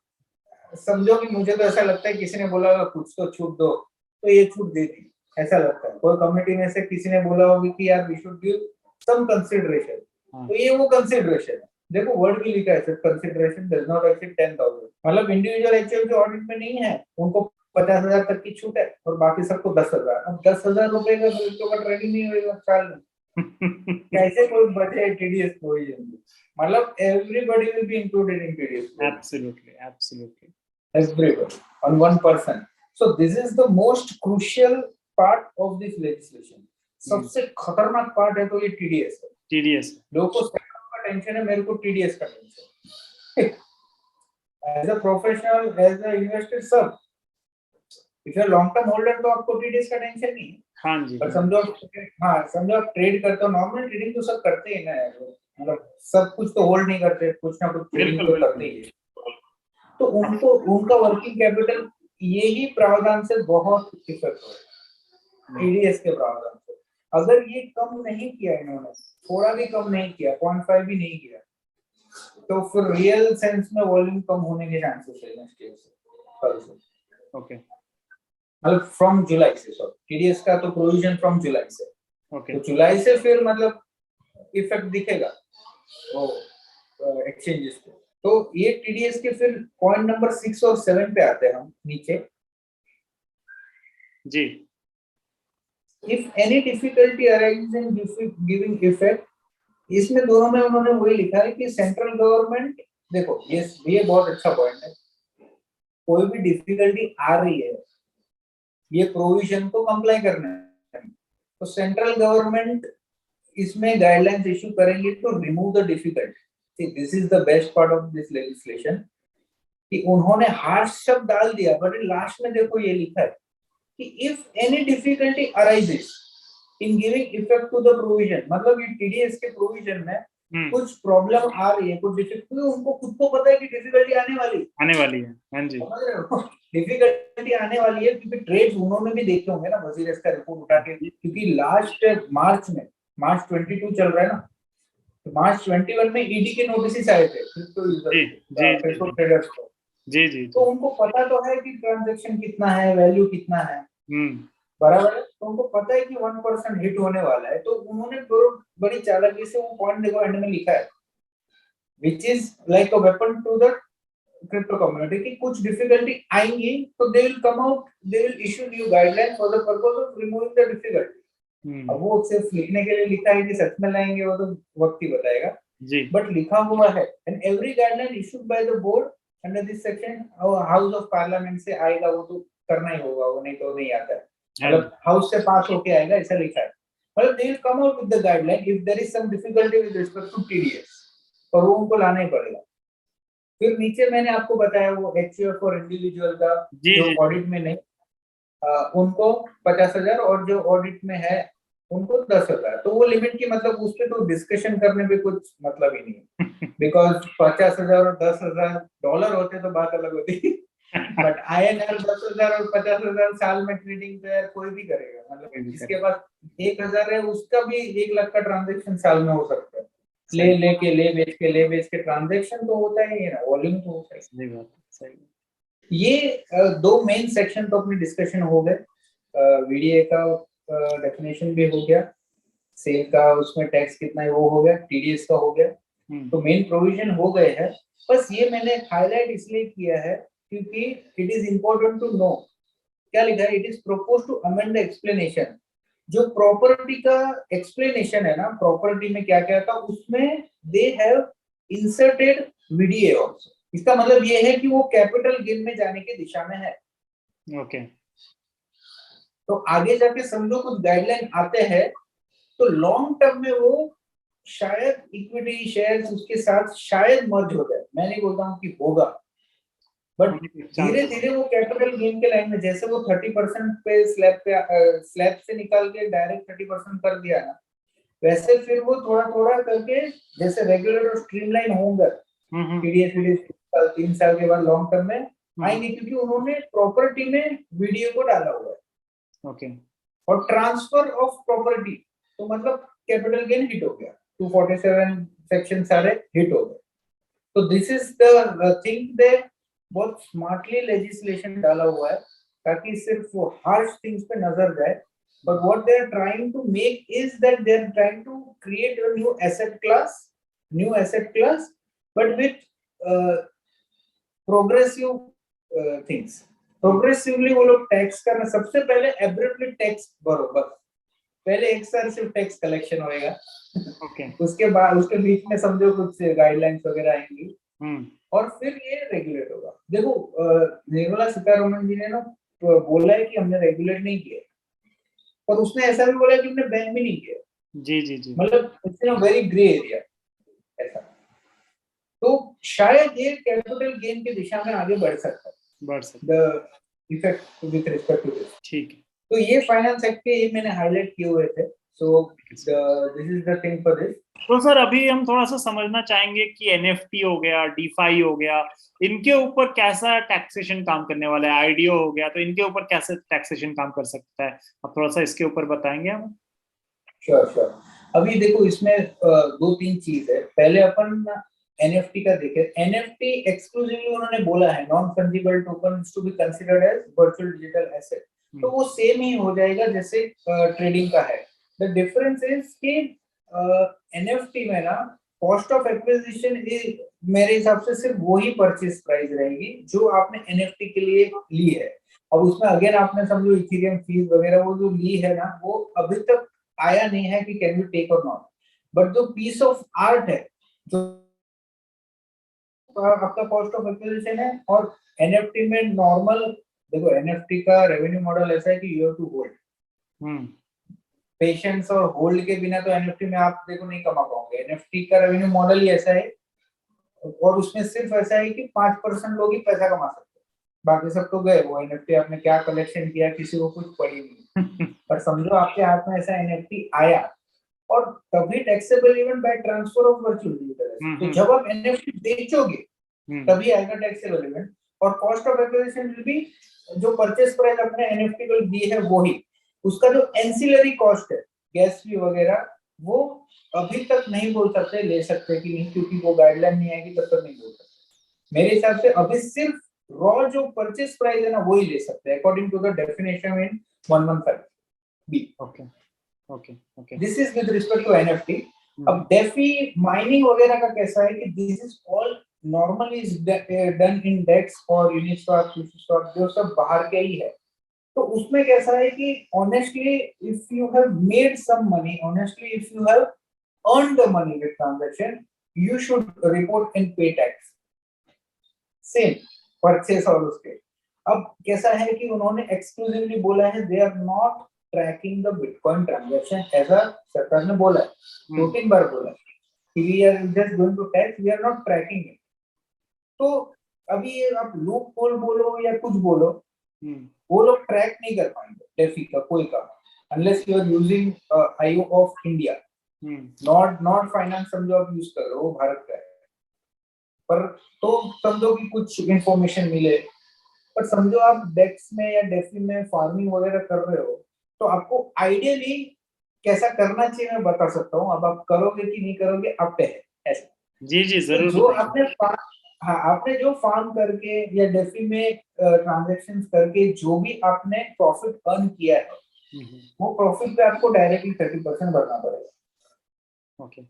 समझो कि मुझे तो ऐसा लगता है किसी ने बोला होगा कुछ तो छूट दो, तो ये छूट दे दी, ऐसा लगता है। कोई कमेटी में से किसी ने बोला होगा कि यार we should give some consideration, तो ये वो कंसीडरेशन है। देखो वर्ड भी लिखा है, कंसीडरेशन डज नॉट एक्सीड 10,000। मतलब इंडिविजुअल एचयूएफ जो ऑडिट में नहीं है उनको 50,000 तक की छूट है और बाकी सबको 10,000। अब 10,000 रुपए का उसके ऊपर ट्रेडिंग नहीं होगा साल में, कैसे कोई बचे टीडीएस प्रोविजन? मतलब everybody will be included in TDS. Absolutely. Everybody on 1%. So this is the most crucial part of this legislation. सबसे खतरनाक पार्ट है तो ये टीडीएस है। लोगों को सेक्टर का टेंशन है, मेरे को टीडीएस का tension. As a professional, as a investor, सब if you are long term holder तो आपको टीडीएस का टेंशन नहीं है। हाँ जी। पर समझो आप ट्रेड करते हो, नॉर्मल ट्रेडिंग तो सब करते हैं ना, मतलब सब कुछ तो होल्ड नहीं करते, कुछ ना कुछ ट्रेडिंग तो करते ही है। तो उनको उनका वर्किंग कैपिटल यही प्रावधान से बहुत इफेक्ट हो रहा है, टीडीएस के प्रावधान से। अगर ये कम नहीं किया इन्होंने, थोड़ा भी कम नहीं किया, 0.5 भी नहीं किया, तो फिर रियल सेंस में वॉल्यूम कम होने के चांसेस है नेक्स्ट ईयर से। ओके, मतलब फ्रॉम जुलाई से, सॉरी टीडीएस का तो प्रोविजन फ्रॉम जुलाई से। ओके, तो जुलाई से फिर मतलब इफेक्ट दिखेगा वो एक्सचेंजेस पे। तो ये टीडीएस के फिर पॉइंट नंबर 6 और 7 पे आते हैं हम नीचे जी। If any difficulty arises in giving effect, इसमें दोनों में उन्होंने वही लिखा है कि सेंट्रल गवर्नमेंट, देखो ये बहुत अच्छा पॉइंट है, कोई भी डिफिकल्टी आ रही है ये प्रोविजन को कंप्लाई करना है, तो सेंट्रल गवर्नमेंट इसमें गाइडलाइंस इशू करेंगे to remove the difficulty. This is the best part of this legislation कि उन्होंने हार्श शब्द डाल दिया, बट लास्ट में देखो ये लिखा है कि if any difficulty arises in giving effect to the provision. मतलब ये टीडीएस के प्रोविजन में कुछ प्रॉब्लम आ रही है, कुछ डिफिकल्टी, उनको खुद को पता है कि डिफिकल्टी आने वाली है। हाँ जी, डिफिकल्टी आने वाली है, क्योंकि ट्रेड्स उन्होंने भी देखे होंगे ना वजीर का रिपोर्ट उठा के, क्योंकि लास्ट मार्च 22 चल रहा है ना, तो मार्च 21 में ईडी के नोटिस आए थे क्रिप्टो ट्रेडर्स को। जी, तो उनको पता तो है कि ट्रांजैक्शन कितना है, वैल्यू कितना है, बराबर है। तो उनको पता है कि 1% हिट होने वाला है, तो उन्होंने बड़ी चालाकी से वो पॉइंट देखो एंड में लिखा है, which is like a weapon to the crypto community, कि कुछ डिफिकल्टी आएंगी तो they will come out, they will issue new guideline for the purpose of removing the difficulty. अब वो सिर्फ लिखने के लिए लिखा है कि सच में लाएंगे वो तो वक्त ही बताएगा, बट लिखा हुआ है। And every guideline issued by the board under this section house of parliament से आएगा, वो तो करना ही होगा, वो नहीं तो नहीं आता है, मतलब हाउस से पास होके आएगा, ऐसा लिखा है। मतलब they will come out with the guideline if there is some difficulty with respect to TDS, और वो उनको लाना ही पड़ेगा। फिर नीचे मैंने आपको बताया वो एचयूएफ और इंडिविजुअल का जो ऑडिट में नहीं, उनको 50,000 और जो ऑडिट में है उनको 10,000। तो वो लिमिट की मतलब उस पे तो डिस्कशन करने पे कुछ मतलब ही नहीं है, बिकॉज 50,000 और $10,000 होते तो बात अलग होती। बट INR 10,000 और 50,000 साल में ट्रेडिंग तो यार कोई भी करेगा, मतलब जिसके पास 1,000 है उसका भी 1 लाख का ट्रांजेक्शन साल में हो सकता है। ले बेच के ट्रांजेक्शन तो होता ही है ना, वॉल्यूम तो होता है। सही बात, सही। ये दो मेन सेक्शन तो अपने डिस्कशन हो गए। VDA का डेफिनेशन भी हो गया, सेल का उसमें टैक्स कितना है वो हो गया, TDS का हो गया, तो मेन प्रोविजन हो गए हैं। बस ये मैंने हाईलाइट इसलिए किया है क्योंकि it is important to know क्या लिखा है, it is propose to amend the explanation. जो प्रॉपर्टी का एक्सप्लेनेशन है ना, प्रॉपर्टी में क्या क्या था उसमें they have inserted VDA also. इसका मतलब ये है कि वो कैपिटल गेन में जाने की दिशा में है। ओके। तो आगे जाके समझो कुछ गाइडलाइन आते हैं तो लॉन्ग टर्म में वो शायद इक्विटी शेयर्स उसके साथ शायद मर्ज हो जाए। मैं नहीं बोलता हूँ कि होगा, बट धीरे धीरे वो कैपिटल गेन के लाइन में, जैसे वो 30% पे स्लैब से निकाल के डायरेक्ट 30% कर दिया ना, वैसे फिर वो थोड़ा थोड़ा करके जैसे रेगुलेटर स्ट्रीमलाइन होंगे, TDS 3 साल के बाद लॉन्ग टर्म में आएंगे, क्योंकि उन्होंने प्रॉपर्टी में वीडियो को डाला हुआ है। ओके। और ट्रांसफर ऑफ प्रॉपर्टी तो मतलब कैपिटल गेन हिट हो गया, 247 सेक्शन सारे हिट हो गए। तो this is the thing they बहुत स्मार्टली लेजिस्लेशन डाला हुआ है ताकि सिर्फ वो हार्श थिंग्स पे नजर जाए। But what they are trying to make is that they are trying to create a new asset class but with progressive things. Progressively वो लोग टैक्स करना, सबसे पहले एब्रप्टली टैक्स भरो, बस पहले एक साल सिर्फ टैक्स कलेक्शन होएगा। ओके। उसके बाद उसके बीच में समझो कुछ गाइडलाइंस वगैरह आएंगी और फिर ये रेगुलेट होगा। देखो निर्मला सीतारमण जी ने ना बोला है कि हमने रेगुलेट नहीं किया, पर उसने ऐसा भी बोला है कि हमने बैन भी नहीं किया। जी जी जी। मतलब it's in a very grey area ऐसा। तो शायद ये कैपिटल गेन की दिशा में आगे बढ़ सकता है, the effect with respect to this. ठीक है। तो ये फाइनेंस एक्ट के ये मैंने हाईलाइट किए हुए थे। सो this is the thing for this. तो सर अभी हम थोड़ा सा समझना चाहेंगे कि NFT हो गया, DeFi हो गया, इनके ऊपर कैसा टैक्सेशन काम करने वाला है। IDO हो गया, तो इनके ऊपर कैसे टैक्सेशन काम कर सकता है, आप थोड़ा सा इसके ऊपर बताएंगे हमें। श्योर। अभी देखो इसमें दो तीन चीज है। पहले अपन NFT का देखें। NFT एक्सक्लूसिवली उन्होंने बोला है non fungible tokens to be considered as virtual digital asset, तो वो सेम ही हो जाएगा जैसे ट्रेडिंग का है। द डिफरेंस इज कि NFT में ना कॉस्ट ऑफ एक्विजिशन मेरे हिसाब से सिर्फ वही परचेज प्राइस रहेगी जो आपने NFT के लिए ली है। अब उसमें अगेन आपने समझो इथेरियम फीस वगैरह वो जो ली है ना, वो अभी तक आया नहीं है कि कैन यू टेक और नॉट। बट जो पीस ऑफ आर्ट है, जो आपका कॉस्ट ऑफ एक्विजिशन है, और NFT में नॉर्मल देखो NFT का रेवेन्यू मॉडल ऐसा है कि you have to hold patience, और होल्ड के बिना तो NFT में आप देखो नहीं कमा पाओगे। NFT का रेवेन्यू मॉडल ही ऐसा है, और उसमें सिर्फ ऐसा है कि 5% लोग ही पैसा कमा सकते हैं, बाकी सब तो गए। वो NFT आपने क्या कलेक्शन किया किसी को कुछ पड़ी नहीं। पर समझो आपके हाथ में ऐसा NFT आया, और तभी taxable event by transfer of virtual digital. तो जब आप NFT बेचोगे तभी आएगा टैक्सेबल इवेंट, और cost of acquisition will be जो परचेस प्राइस अपने NFT को दी है वो ही। उसका जो एंसिलरी कॉस्ट है, गैस फी वगैरह, वो अभी तक नहीं बोल सकते ले सकते कि नहीं, क्योंकि वो गाइडलाइन नहीं आएगी तब तक नहीं बोल सकते। मेरे हिसाब से अभी सिर्फ रॉ जो परचेस प्राइस है ना वो ही ले सकते हैं according to the definition in 115B। Okay okay okay. This is with respect to NFT। अब डेफी माइनिंग वगैरह का कैसा है कि this is all normally is done in DEX और यूनिस्वैप, स्विचस्वैप, जो सब बाहर के ही है। तो उसमें कैसा है कि honestly if you have made some money, honestly if you have earn the money with transaction, you should report and pay tax same purchase और उसके। अब कैसा है कि उन्होंने एक्सक्लूसिवली बोला है they are not tracking the bitcoin transaction, ऐसा सरकार ने बोला है 2-3 बार बोला कि we are just going to tax, we are not tracking it. तो अभी ये आप लूप होल बोलो या कुछ बोलो, वो लोग ट्रैक नहीं कर पाएंगे डेफी का कोई काम, unless you are using IO of India, not finance समझो आप यूज कर रहे हो, भारत का है। पर तो समझो कि कुछ इंफॉर्मेशन मिले पर समझो आप डेक्स में या डेफी में फार्मिंग वगैरह कर रहे हो, तो आपको आइडियली कैसा करना चाहिए मैं बता सकता हूँ। अब आप करोगे कि नहीं करोगे आप पे है ऐसा। जी जी तो जरूर जो बताइए। आपने हाँ, आपने जो फार्म करके या डेफी में ट्रांजेक्शन करके जो भी आपने प्रॉफिट अर्न किया है, वो प्रॉफिट पे आपको डायरेक्टली 30% भरना पड़ेगा। Okay.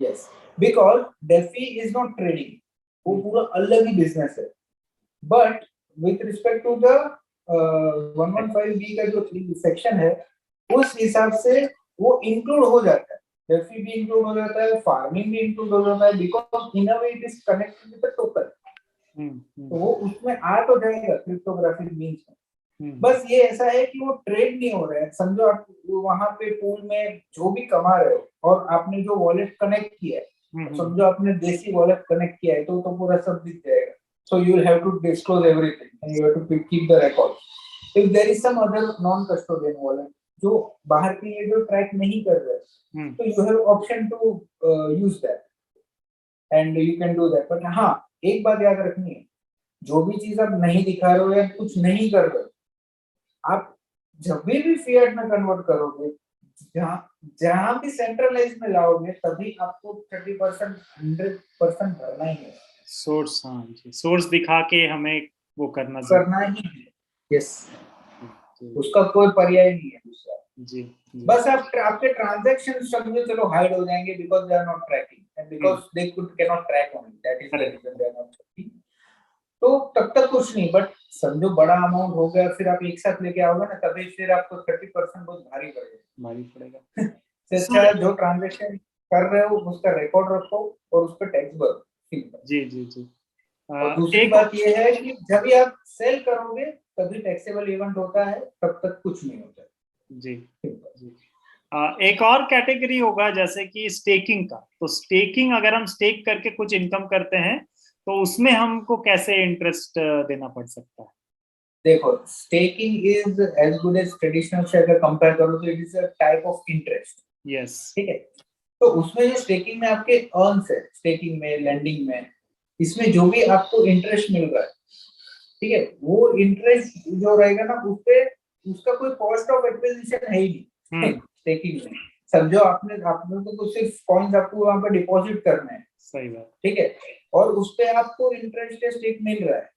Yes, because DeFi is not trading, वो पूरा अलग ही बिजनेस है। But with respect to the 115B का जो सेक्शन है, उस हिसाब से वो इंक्लूड हो जाता है, डेफी भी इंक्लूड हो जाता है, फार्मिंग भी इंक्लूड हो जाता है, because in a way it is connected with the token. तो वो उसमें आ तो जाएगा क्रिप्टोग्राफिक मींस में। बस ये ऐसा है कि वो ट्रेड नहीं हो रहा है। समझो आप वहां पे पूल में जो भी कमा रहे हो और आपने जो वॉलेट कनेक्ट किया है, समझो आपने देसी वॉलेट कनेक्ट किया है, तो पूरा सब दिख जाएगा। So you will have to disclose everything and you have to keep the record. If there is some other non-custodian wallet जो बाहर के लिए जो ट्रैक नहीं कर रहे, तो you have option to use that and you can do that. But हाँ, एक बात याद रखनी है, जो भी चीज आप नहीं दिखा रहे हो या कुछ नहीं कर रहे हो, आप जब भी फिएट में कन्वर्ट करोगे, जहां जहां भी सेंट्रलाइज में लाओगे, तभी आपको 30% 100% भरना ही है। सोर्स, हाँ जी, सोर्स दिखा के हमें वो करना ही है। यस, उसका कोई पर्याय नहीं है दूसरा। जी, बस आपके ट्रांजैक्शन समझो चलो हाइड हो जाएंगे because they are not tracking and because they can not track only, that is the reason they are not tracking. तो तब तक कुछ नहीं, बट समझो बड़ा अमाउंट हो गया, फिर आप एक साथ लेके आओगे ना, तभी फिर आपको 30% बहुत भारी पड़ेगा। अच्छा, जो ट्रांजैक्शन कर रहे हो उसका रिकॉर्ड रखो और उस पर टैक्स भरो। जी जी जी। और दूसरी बात ये है कि जब भी आप सेल करोगे तभी टैक्सेबल इवेंट होता है, तब तक कुछ नहीं होता। जी जी। एक और कैटेगरी होगा जैसे कि स्टेकिंग का। तो स्टेकिंग, अगर हम स्टेक करके कुछ इनकम करते हैं तो उसमें हमको कैसे इंटरेस्ट देना पड़ सकता है? देखो, staking is as good as traditional से अगर कंपेयर करो तो it is a type of interest. Yes. ठीक है, तो उसमें जो स्टेकिंग में आपके अर्न्स है, स्टेकिंग में, लैंडिंग में, इसमें जो भी आपको इंटरेस्ट मिल रहा है, ठीक है, वो इंटरेस्ट जो रहेगा ना, उस पे उसका कोई कॉस्ट ऑफ एक्विजिशन है ही नहीं स्टेकिंग में। समझो आपने तो सिर्फ कॉइन्स आपको वहां पे डिपॉजिट करने हैं, सही बात, ठीक है, और उस पे आपको इंटरेस्ट स्टेक मिल रहा है।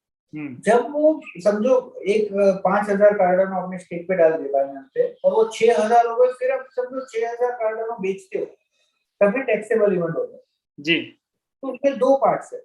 जब वो समझो एक 5,000 कार्डनो अपने स्टेक पे डाल दिया बाइनेंस पे और वो 6,000 हो गए, फिर आप समझो 6,000 कार्डनो बेचते हो, तभी टैक्सेबल इवेंट होता है जी। तो उसमें दो पार्ट्स है।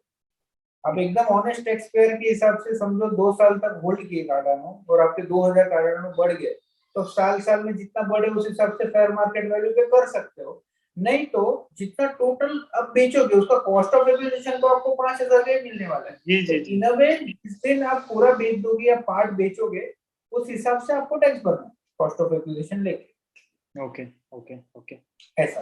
आप एकदम ऑनेस्ट टैक्स पेयर के हिसाब से समझो 2 साल तक होल्ड किए कार्डानो और आपके 2,000 कार्डानो बढ़ गए, तो साल में जितना बढ़े उस हिसाब से फेयर मार्केट वैल्यू पे कर सकते हो। नहीं तो जितना टोटल अब बेचोगे उसका कॉस्ट ऑफ एक्विजिशन तो आपको 5,000 का मिलने वाला है। जी जी। इन अ वे जिस दिन आप पूरा बेच दोगे या पार्ट बेचोगे, उस हिसाब से आपको टैक्स भरना है कॉस्ट ऑफ एक्विजिशन लेके। ओके ओके ओके, ऐसा,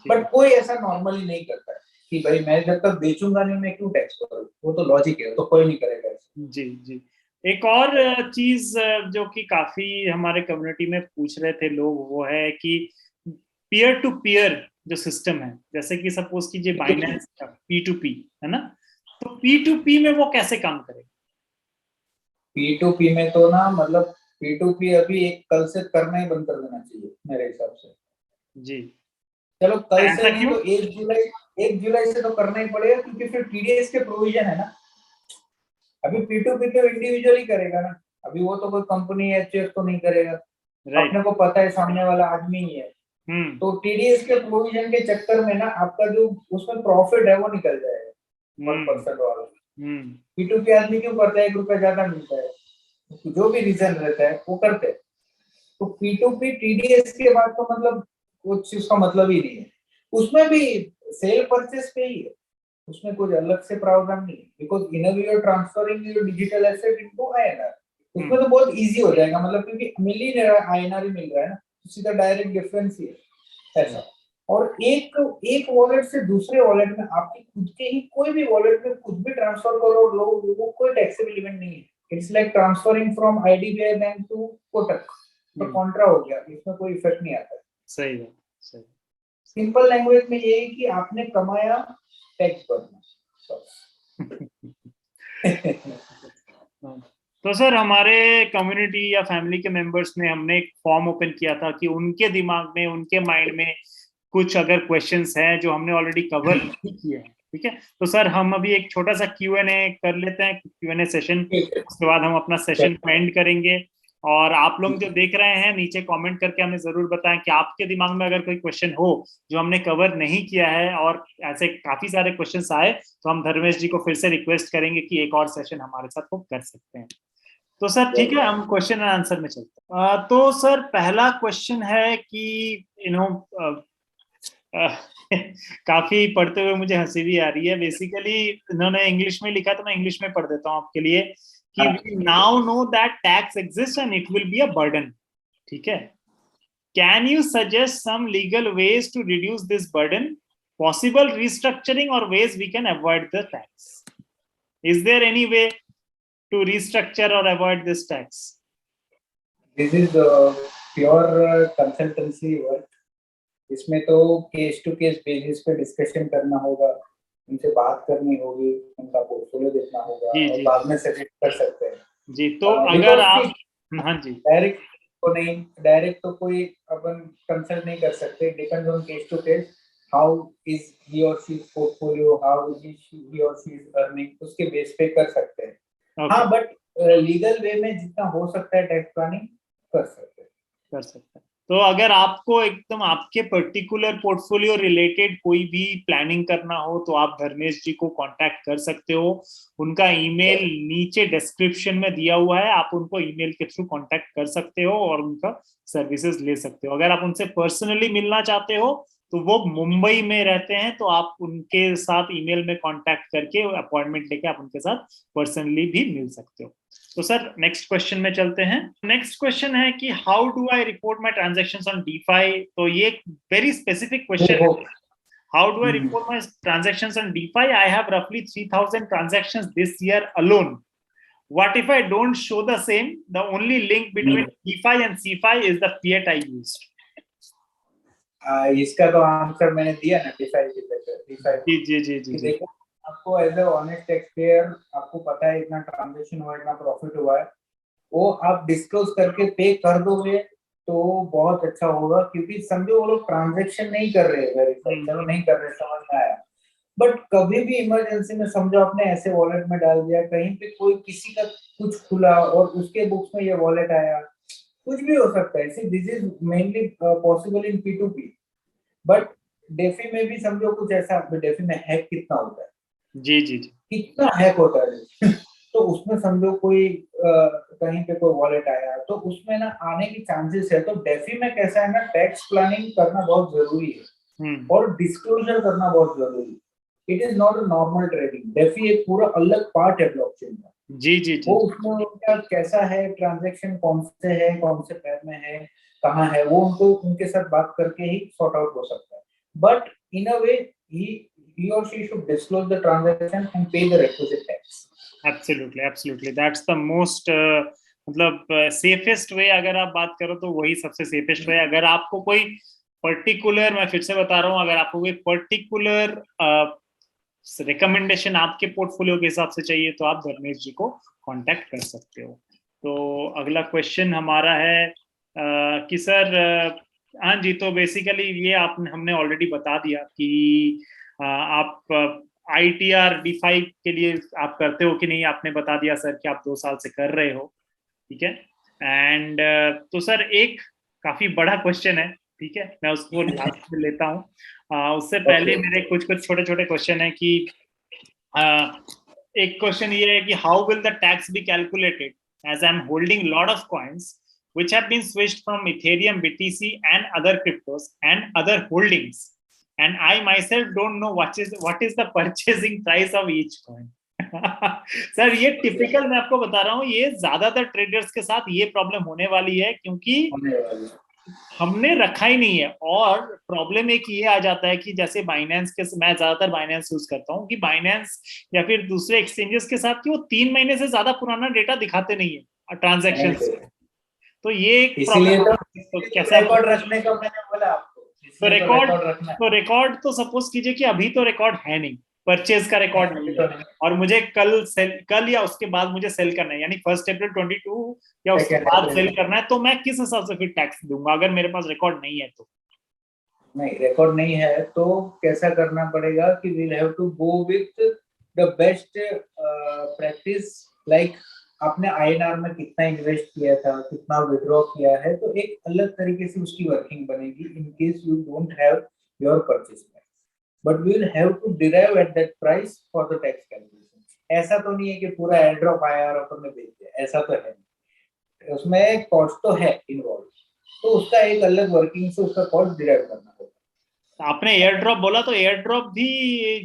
बट कोई ऐसा नॉर्मली नहीं करता है कि भाई मैं जब तक बेचूंगा नहीं मैं क्यों टैक्स करूं, वो तो लॉजिक है, तो कोई नहीं करेगा। जी जी। एक और चीज जो कि काफी हमारे कम्युनिटी में पूछ रहे थे लोग, वो है कि पीयर टू पीयर जो सिस्टम है, जैसे कि सपोज कीजिए बाइनेंस का P2P है ना, तो P2P में वो कैसे काम करेगा? P2P में तो ना, मतलब P2P अभी एक कल से करना ही बंद कर देना चाहिए मेरे हिसाब से। जी। चलो कल ऐसा से नहीं क्यों? तो 1 जुलाई से तो करना ही पड़ेगा, क्योंकि फिर TDS के प्रोविजन है ना। अभी P2P तो इंडिविजुअल ही करेगा ना, अभी वो तो कोई कंपनी HF तो नहीं करेगा। राइट। अपने को पता है सामने वाला आदमी ही है, तो TDS के प्रोविजन के चक्कर में ना आपका जो उसमें प्रॉफिट है वो निकल जाएगा 1% वाला। P2P आदमी क्यों करता है, 1 रुपया ज्यादा मिलता है, जो भी रीजन रहता है वो करते हैं। तो P2P TDS के बाद तो मतलब कुछ उसका मतलब ही नहीं है। उसमें भी सेल परचेस पे ही है, उसमें कुछ अलग से प्रावधान नहीं है, because in a way you are transferring your digital asset into INR। उसमें तो बहुत इजी हो जाएगा, मतलब क्योंकि मिल ही नहीं रहा, INR ही मिल रहा है ना, तो सीधा डायरेक्ट डिफरेंस ही है ऐसा। और एक वॉलेट से दूसरे वॉलेट में, आपके खुद के ही कोई भी वॉलेट में कुछ भी ट्रांसफर करो लो, वो कोई टैक्सेबल इवेंट नहीं है। It's like transferring from IDBI bank to Kotak, तो कॉन्ट्रा हो गया, इसमें कोई इफेक्ट नहीं आता है। सही है, सही। सिंपल लैंग्वेज में ये है कि आपने कमाया, टैक्स भरना। तो सर हमारे कम्युनिटी या फैमिली के मेंबर्स ने हमने एक फॉर्म ओपन किया था कि उनके दिमाग में, उनके माइंड में कुछ अगर क्वेश्चंस हैं जो हमने ऑलरेडी कवर नहीं किए हैं, ठीक है, तो सर हम अभी एक छोटा सा Q&A कर लेते हैं, Q&A सेशन। ठीक है। उसके बाद हम अपना सेशन को एंड करेंगे। और आप लोग जो देख रहे हैं नीचे कमेंट करके हमें जरूर बताएं कि आपके दिमाग में अगर कोई क्वेश्चन हो जो हमने कवर नहीं किया है, और ऐसे काफी सारे क्वेश्चंस आए तो हम धर्मेश जी को फिर से रिक्वेस्ट करेंगे कि एक और सेशन हमारे साथ वो कर सकते हैं। तो सर ठीक है, हम क्वेश्चन एंड आंसर में चलते हैं। तो सर पहला क्वेश्चन है कि यू नो काफी पढ़ते हुए मुझे हंसी भी आ रही है। बेसिकली इन्होंने इंग्लिश में लिखा, तो मैं इंग्लिश में पढ़ देता हूँ आपके लिए कि we now know that tax exist and it will be a burden. ठीक है, can you suggest some legal ways to reduce this burden, possible restructuring और ways we can avoid the tax? Is there any way to restructure or avoid this tax? This is pure consultancy work. इसमें तो केस टू केस बेसिस पे डिस्कशन करना होगा, उनसे बात करनी होगी, उनका पोर्टफोलियो देखना होगा जी और जी बाद में सजेस्ट कर सकते हैं जी। तो अगर बिकॉज आप, हाँ जी, डायरेक्ट तो नहीं, डायरेक्ट तो कोई अपन कंसल्ट नहीं कर सकते, depends on case to case, how is he और she portfolio, how is he और शी इज अर्निंग, उसके बेस पे कर सकते हैं। okay, हाँ, बट लीगल वे में जितना हो सकता है टैक्स प्लानिंग कर सकते हैं। कर सकते हैं। तो अगर आपको एकदम आपके पर्टिकुलर पोर्टफोलियो रिलेटेड कोई भी प्लानिंग करना हो तो आप धर्मेश जी को कांटेक्ट कर सकते हो। उनका ईमेल नीचे डिस्क्रिप्शन में दिया हुआ है, आप उनको ईमेल के थ्रू कांटेक्ट कर सकते हो और उनका सर्विसेज ले सकते हो। अगर आप उनसे पर्सनली मिलना चाहते हो तो वो मुंबई में रहते हैं, तो आप उनके साथ ईमेल में कांटेक्ट करके अपॉइंटमेंट लेके आप उनके साथ पर्सनली भी मिल सकते हो। तो सर नेक्स्ट क्वेश्चन में चलते हैं। नेक्स्ट क्वेश्चन है कि how do I report my transactions on DeFi? तो ये एक वेरी स्पेसिफिक क्वेश्चन है। How do I report my transactions on DeFi? I have रफली 3000 transactions this year alone. What if I don't show the same? The only link between DeFi and CeFi is the fiat I used. इसका तो आंसर मैंने दिया ना, डिफाई जी जी जी जी। देखो, आपको as a honest tax payer आपको पता है इतना ट्रांजेक्शन हुआ, इतना प्रॉफिट हुआ है, वो आप डिस्क्लोज करके पे कर दोगे तो बहुत अच्छा होगा, क्योंकि समझो वो लोग ट्रांजेक्शन नहीं कर रहे, वेरीफाई चलो नहीं कर रहे, समझ में आया, बट कभी भी इमरजेंसी में समझो आपने ऐसे वॉलेट में डाल दिया, कहीं पे कोई किसी का कुछ खुला और उसके बुक्स में ये वॉलेट आया, कुछ भी हो सकता है। This is mainly possible in P2P, but DeFi में भी समझो कुछ ऐसा, डेफी में हैक कितना होता है, जी जी जी, कितना हैक होता है तो उसमें समझो कोई कहीं पे कोई वॉलेट आया तो उसमें ना आने की चांसेस है। तो डेफी में कैसा है ना, टैक्स प्लानिंग करना बहुत जरूरी है और डिस्क्लोजर करना बहुत जरूरी है। It is not a normal trading, DeFi एक पूरा अलग पार्ट है ब्लॉकचेन का। जी जी जी, वो उसमें उनका कैसा है, ट्रांजैक्शन कौन से है, कौन से पैर में है, कहाँ है, वो उनको उनके साथ बात करके ही सॉर्ट आउट हो सकता है। But in a way he or she should disclose the transaction and pay the requisite tax. Absolutely, absolutely. That's the most मतलब सेफेस्ट वे अगर आप बात करो तो वही सबसे सेफेस्ट वे। अगर आपको कोई पर्टिकुलर, मैं फिर से बता रहा हूँ, अगर आपको कोई पर्टिकुलर रिकमेंडेशन आपके पोर्टफोलियो के हिसाब से चाहिए तो आप धर्मेश जी को कांटेक्ट कर सकते हो। तो अगला क्वेश्चन हमारा है कि सर, हाँ जी, तो बेसिकली ये आपने हमने ऑलरेडी बता दिया कि आप ITR DeFi के लिए आप करते हो कि नहीं, आपने बता दिया सर कि आप 2 साल से कर रहे हो, ठीक है। एंड तो सर एक काफी बड़ा क्वेश्चन है, ठीक है, मैं उसको लास्ट में लेता हूँ। उससे पहले मेरे कुछ कुछ छोटे छोटे क्वेश्चन है कि एक क्वेश्चन ये है कि how will the tax be calculated as I am holding lot of coins which have been switched from Ethereum, BTC and other cryptos and other holdings, and I myself don't know what is the purchasing price of each coin. Sir ये टिपिकल, मैं आपको बता रहा हूँ, ये ज्यादातर ट्रेडर्स के साथ ये प्रॉब्लम होने वाली है क्योंकि हमने रखा ही नहीं है। और प्रॉब्लम एक ये आ जाता है कि जैसे बाइनेंस के, मैं ज्यादातर बाइनेंस यूज करता हूँ, कि बाइनेंस या फिर दूसरे एक्सचेंजेस के साथ कि वो 3 महीने से ज्यादा पुराना डेटा दिखाते नहीं है ट्रांजेक्शन। तो ये एक इसीलिए तो कैसा रिकॉर्ड रखने का मैंने बोला आपको, तो रिकॉर्ड तो सपोज कीजिए कि अभी तो रिकॉर्ड है नहीं, परचेज का रिकॉर्ड नहीं है, और मुझे कल या उसके बाद मुझे सेल करना है, यानी 1 अप्रैल 22 या उसके बाद सेल करना है, तो मैं किस हिसाब से फिर टैक्स दूंगा अगर मेरे पास रिकॉर्ड नहीं है तो? नहीं, रिकॉर्ड नहीं है तो कैसा करना पड़ेगा कि we'll have to go with the best practice, like आपने आईएनआर में कितना इन्वेस्ट किया था, कितना विड्रॉ किया है, तो एक अलग तरीके से उसकी वर्किंग बनेगी in case you don't have your purchase price, but we will have to derive at that price for the tax calculation. ऐसा तो नहीं है कि पूरा एयर ड्रॉप आया और अपन ने बेच दिया, ऐसा तो है नहीं, उसमें कॉस्ट तो है इन्वॉल्व, तो उसका एक अलग वर्किंग से उसका कॉस्ट डिराइव करना होगा। आपने एयर ड्रॉप बोला, तो एयर ड्रॉप भी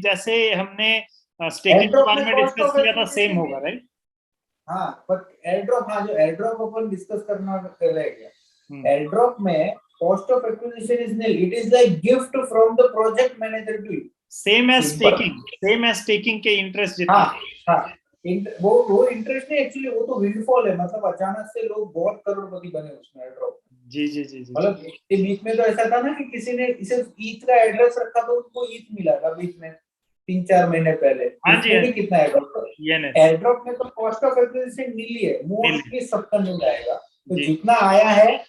जैसे हमने स्टेकिंग एयर के ड्रॉप बारे में में कॉस्ट डिस्कस ऑफ किया था, सेम होगा, राइट? हाँ, पर एयर ड्रॉप, हाँ, जो एयर ड्रॉप अपन डिस्कस करना रह गया, एयर ड्रॉप में cost of acquisition is nil, it is like gift from the project manager to you, same as staking के इंटरेस्ट जितना। हाँ हाँ, वो इंटरेस्ट नहीं, एक्चुअली वो तो विंडफॉल है, मतलब अचानक से लोग बहुत करोड़पति बने उसमें एयर ड्रॉप। जी जी जी जी, मतलब इसके बीच में तो ऐसा था ना कि किसी ने इसे ईद का एड्रेस रखा तो उनको ईद मिला था बीच में 3-4 महीने पहले, हाँ जी, इसमें भी कितना एयर ड्रॉप में तो कॉस्ट ऑफ एक्विजिशन नील है, मोस्टली सबका नील आएगा, तो जितना आया है,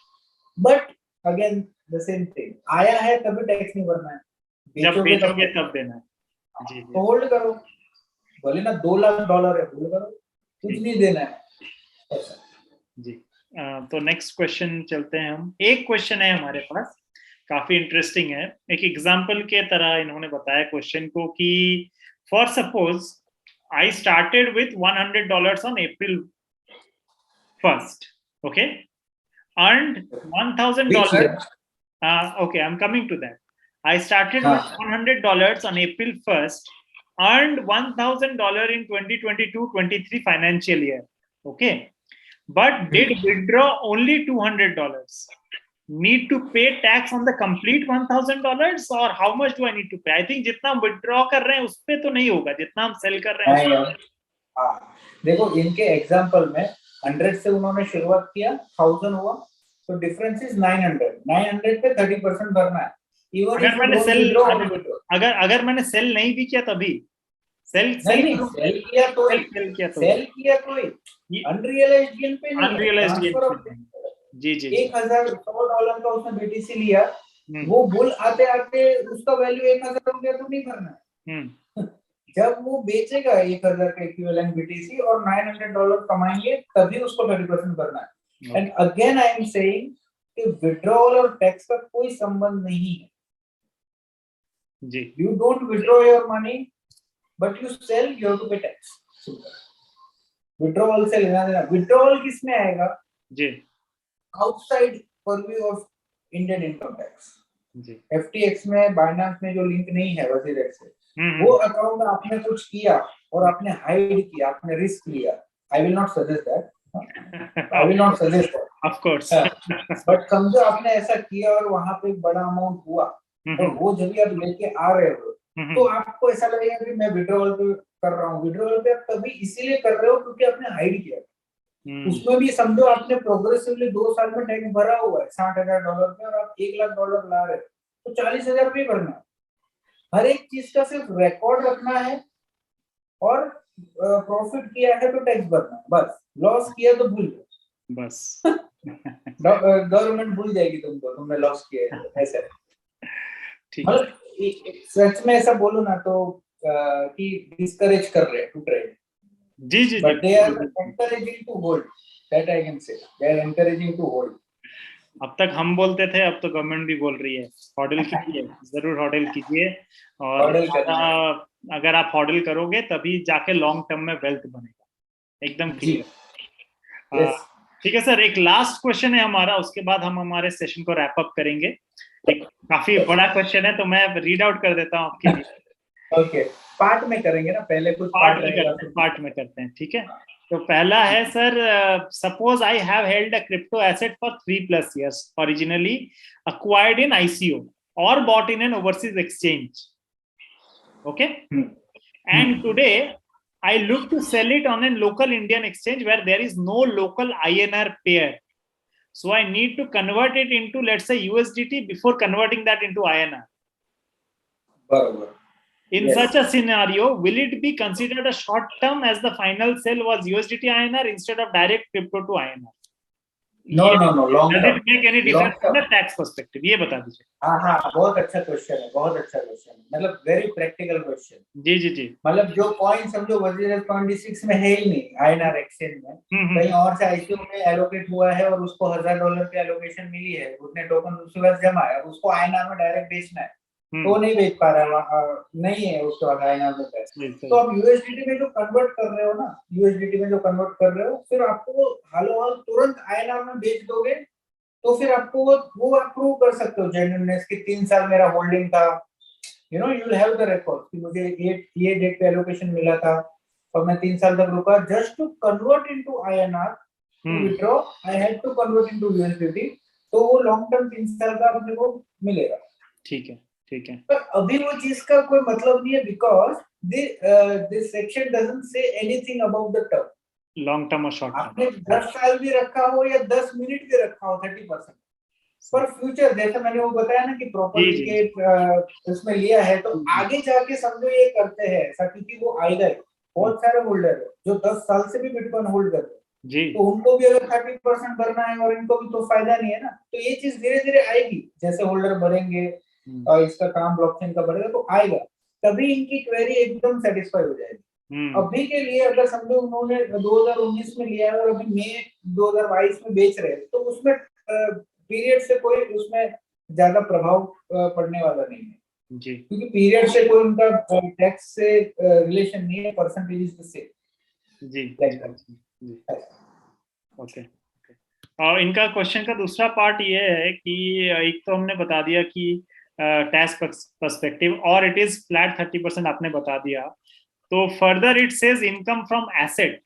but again the same thing, आया है तभी टैक्स नहीं भरना है, जब बेचोगे तब देना है। जी जी, होल्ड करो, बोले ना $2 लाख है, होल्ड करो, कुछ नहीं देना है ऐसा। जी, तो नेक्स्ट क्वेश्चन चलते हैं हम। एक क्वेश्चन है हमारे पास, काफी इंटरेस्टिंग है, एक एग्जांपल के तरह इन्होंने बताया क्वेश्चन को कि for suppose I started with $100 on April 1st, okay, earned $1,000. Okay, I'm coming to that. I started with $100 on April 1st, earned $1,000 in 2022-23 financial year, okay, but did withdraw only $200. Need to pay tax on the complete $1,000 or how much do I need to pay? I think जितना हम withdraw कर रहे हैं उस पे तो नहीं होगा, जितना हम सेल कर रहे हैं। हाँ, देखो इनके एग्जांपल में 100 से उन्होंने शुरुआत किया, 1000 हुआ, तो डिफरेंस इज 900 पे 30% भरना है। अगर मैंने सेल नहीं भी किया तभी सेल किया तो अनरियलाइज्ड गेन पे नहीं, जी जी, $1,000 का उसने बीटीसी लिया, वो बुल आते आते उसका वैल्यू 1000 हो गया तो नहीं भरना है। जब वो बेचेगा 1000 का इक्विवेलेंट बीटीसी और $900 कमाएंगे तभी उसको 30% भरना है। And again I am saying कि विड्रॉल और टैक्स का कोई संबंध नहीं है जी। You don't withdraw your money but you sell, you have to pay tax. Withdrawal से लेना देना, विड्रॉल किस में आएगा जी? Outside purview of Indian income tax जी। एफटीएक्स में, बाइनेंस में जो लिंक नहीं है वजीरेट से, वो अकाउंट आपने कुछ किया और आपने हाइड किया, आपने रिस्क लिया, I will not suggest that, of course, but समझो आपने ऐसा किया और वहां पे एक बड़ा अमाउंट हुआ और वो जब आप लेके आ रहे हो तो आपको ऐसा लगेगा कि मैं विड्रॉल पे कर रहा हूँ। विड्रॉल पे आप तभी इसीलिए कर रहे हो क्योंकि आपने हाइड किया, उसमें भी समझो आपने प्रोग्रेसिवली 2 साल में टैक्स भरा हुआ है $60,000 पे और आप $1 लाख ला रहे हो तो $40,000 भी भरना है। हर एक चीज का सिर्फ रिकॉर्ड रखना है और प्रॉफिट किया है तो टैक्स भरना है, बस। लॉस किया तो भूल जाओ, बस। गवर्नमेंट भूल जाएगी तुमको, तुमने लॉस किया है, ऐसा। मतलब सच में ऐसा बोलो ना तो कि डिस्करेज कर रहे हैं टू ट्रेड जी जी, but they are encouraging to hold, that I can say, they are encouraging to hold. अब तक हम बोलते थे, अब तो गवर्नमेंट भी बोल रही है हॉडल कीजिए, जरूर हॉडल कीजिए, और अगर आप हॉडल करोगे तभी जाके लॉन्ग टर्म में वेल्थ बनेगा, एकदम क्लियर। ठीक है सर, एक लास्ट क्वेश्चन है हमारा, उसके बाद हम हमारे सेशन को रैप अप करेंगे। एक काफी बड़ा क्वेश्चन है तो मैं रीड आउट कर देता हूँ आपके लिए। ओके, पार्ट में करेंगे ना, पहले कुछ पार्ट में करते हैं, ठीक है। तो पहला है sir, suppose I have held a crypto asset for 3+ years, originally acquired in ICO or bought in an overseas exchange, okay, and today I look to sell it on a local Indian exchange where there is no local INR pair, so I need to convert it into, let's say, USDT before converting that into INR. बराबर, In Yes. such a scenario, will it be considered a short term as the final sell was USDT INR instead of direct crypto to INR? No, no, no, long Does term. it make any Long difference from term. the tax perspective? ये बता दीजिए। हाँ हाँ, बहुत अच्छा क्वेश्चन है, बहुत अच्छा क्वेश्चन है, मतलब वेरी प्रैक्टिकल क्वेश्चन। जी जी जी। मतलब जो कॉइन समझो WZF26 में है ही नहीं INR एक्सचेंज में, कहीं और से ICO में एलोकेट हुआ है और उसको $1000 की एलोकेशन मिली है, उसने टोकन उसके पास जमा है, उसको INR में डायरेक्ट बेचना है, तो नहीं बेच पा रहा है, नहीं है उसके पास INR में पैसे, तो आप USDT में जो कन्वर्ट कर रहे हो ना, USDT में जो कन्वर्ट कर रहे हो, फिर आपको हालो हाल तुरंत INR में बेच दोगे, तो फिर आपको वो आप प्रूव कर सकते हो जेन्युइननेस कि 3 साल मेरा होल्डिंग था, you know, you will have the record कि मुझे ये डेट पे एलोकेशन मिला था और मैं 3 साल तक रुका, just to convert into INR to withdraw I had to convert into USDT, तो वो लॉन्ग टर्म 3 साल का अपने को मिलेगा। ठीक है, ठीक है। पर अभी वो चीज का कोई मतलब नहीं है, because this section doesn't say anything about the term, long term और शॉर्ट टर्म। आपने 10 साल भी रखा हो या 10 मिनट भी रखा हो 30%, पर फ्यूचर जैसे मैंने वो बताया ना कि प्रॉपर्टी के इसमें लिया है, तो आगे जाके समझो ये करते हैं ऐसा, क्योंकि वो आएगा ही, बहुत सारे होल्डर है जो 10 साल से भी बिटकॉइन होल्ड कर रहे हैं, तो उनको भी अगर 30% भरना है और इनको भी तो फायदा नहीं है ना, तो ये चीज धीरे धीरे आएगी, जैसे होल्डर बढ़ेंगे और इसका काम ब्लॉकचेन का बढ़ेगा तो आएगा, तभी इनकी क्वेरी एकदम सेटिस्फाई हो जाएगी। अभी के लिए अगर समझो उन्होंने 2019 में लिया है और अभी मई 2022 में बेच रहे हैं, तो उसमें पीरियड से कोई उसमें ज्यादा प्रभाव पड़ने वाला नहीं है जी, क्योंकि पीरियड से कोई उनका टैक्स से रिलेशन नहीं है, परसेंटेज से जी। ओके। और इनका क्वेश्चन का दूसरा पार्ट ये है कि एक तो हमने बता दिया कि टैक्स पर्सपेक्टिव और इट इज फ्लैट 30% आपने बता दिया, तो further it says income from asset,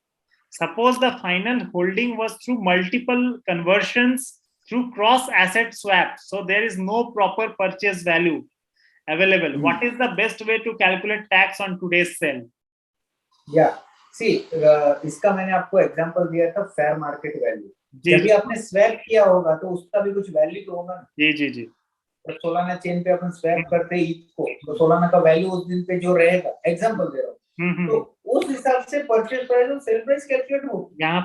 suppose the final holding was through multiple conversions through cross asset swap, so there is no proper purchase value available. What is the best way to calculate tax on today's sale? सी इसका मैंने आपको एग्जांपल दिया था फेयर मार्केट वैल्यू, जब भी आपने स्वैप किया होगा तो उसका भी कुछ वैल्यू तो होगा। जी जी जी। तो सोलाना चेन पे अपन स्वैप करते हैं ईथ को, तो सोलाना का वैल्यू उस दिन पे जो रहेगा, एग्जांपल दे रहा हूँ, तो उस हिसाब से परचेज प्राइस और सेल प्राइस कैलकुलेट हो। यहाँ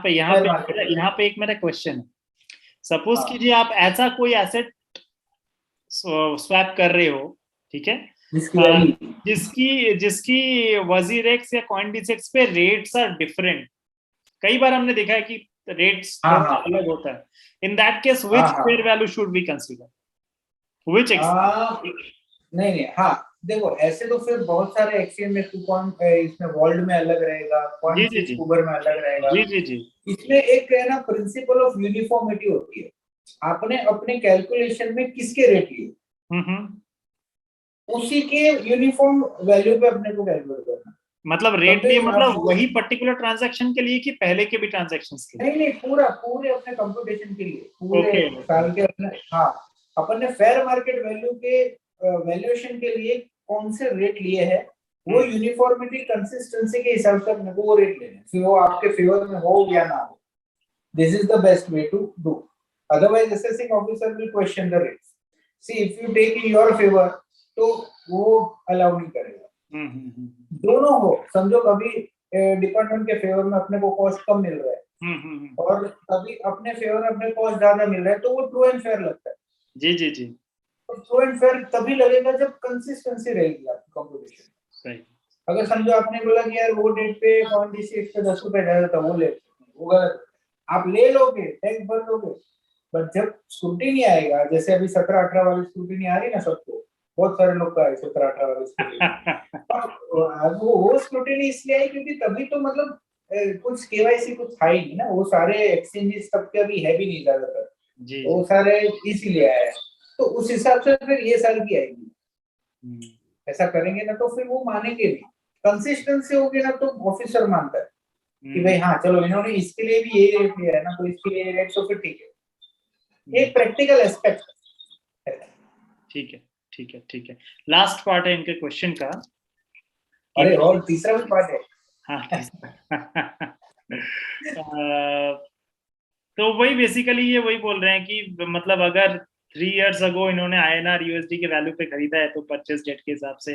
पे एक मेरा क्वेश्चन है, सपोज कीजिए आप ऐसा कोई एसेट स्वैप कर रहे हो, ठीक है, जिसकी वजीरेक्स या कॉइनडिसेक्स पे रेट्स आर डिफरेंट, कई बार हमने देखा है कि रेट्स अलग होता है, in that case which fair value should be consider, which नहीं, हाँ देखो, ऐसे तो फिर बहुत सारे एक्सचेंज में कूपन इसमें वर्ल्ड में अलग रहेगा, कूबर में अलग रहेगा, इसमें एक है ना प्रिंसिपल ऑफ यूनिफॉर्मिटी होती है, आपने अपने कैलकुलेशन में किसके रेट लिए, उसी के यूनिफॉर्म वैल्यू पे अपने को कैलकुलेट करना, मतलब रेट लिए मतलब वही पर्टिकुलर ट्रांजैक्शन के लिए कि पहले के भी ट्रांजैक्शंस के लिए? नहीं, पूरे अपने कंप्यूटेशन के लिए, पूरे साल के अपने, हाँ अपन ने फेयर मार्केट वैल्यू के वैल्यूएशन के लिए कौन से रेट लिए हैं, वो यूनिफॉर्मिटी कंसिस्टेंसी के हिसाब से अपने को वो रेट लेने, फिर वो आपके फेवर में हो या ना हो, this is the best way to do, otherwise assessing officer will question the rates, see if you take in your favour तो वो अलाउ नहीं करेगा, दोनों हो, समझो कभी डिपार्टमेंट के फेवर में अपने को कॉस्ट कम मिल रहा है और कभी अपने फेवर में अपने कॉस्ट ज्यादा मिल रहा है, तो वो ट्रू एंड फेयर लगता है। जी जी जी, ट्रू एंड फेयर तभी लगेगा जब कंसिस्टेंसी रहेगी आपकी कंपटीशन। सही, अगर समझो आपने बोला कि यार वो डेट पे कॉइनडिसेक्स पे 10 रुपए ज्यादा था, वो ले, वो गलत, आप ले लोगे, टैक्स भर लोगे, बट जब स्क्रूटिनी आएगा, जैसे अभी 17-18 वाली स्क्रूटिनी आ रही है ना सबको, बहुत सारे लोग का है 17-18 वाली स्क्रूटिनी, वो स्क्रूटिनी इसलिए आई क्योंकि तभी तो मतलब कुछ केवाईसी कुछ था ही नहीं ना, वो सारे एक्सचेंजेस तब के अभी है भी नहीं ज्यादातर, वो सारे इसीलिए आए, तो उस हिसाब से फिर ये साल की आएगी, ऐसा करेंगे ना तो फिर वो मानेंगे भी, कंसिस्टेंसी होगी ना तो ऑफिसर मानता है कि भाई हाँ चलो इन्होंने इसके लिए भी यही रेट लिया है ना, तो इसके लिए रेट तो फिर ठीक है, एक प्रैक्टिकल एस्पेक्ट है। ठीक है, लास्ट पार्ट है इनके क्वेश्चन का, अरे और तीसरा भी पार्ट है, हाँ तो वही बेसिकली ये वही बोल रहे हैं कि मतलब अगर 3 years ago इन्होंने INR USD के वैल्यू पे खरीदा है, तो परचेस डेट के हिसाब से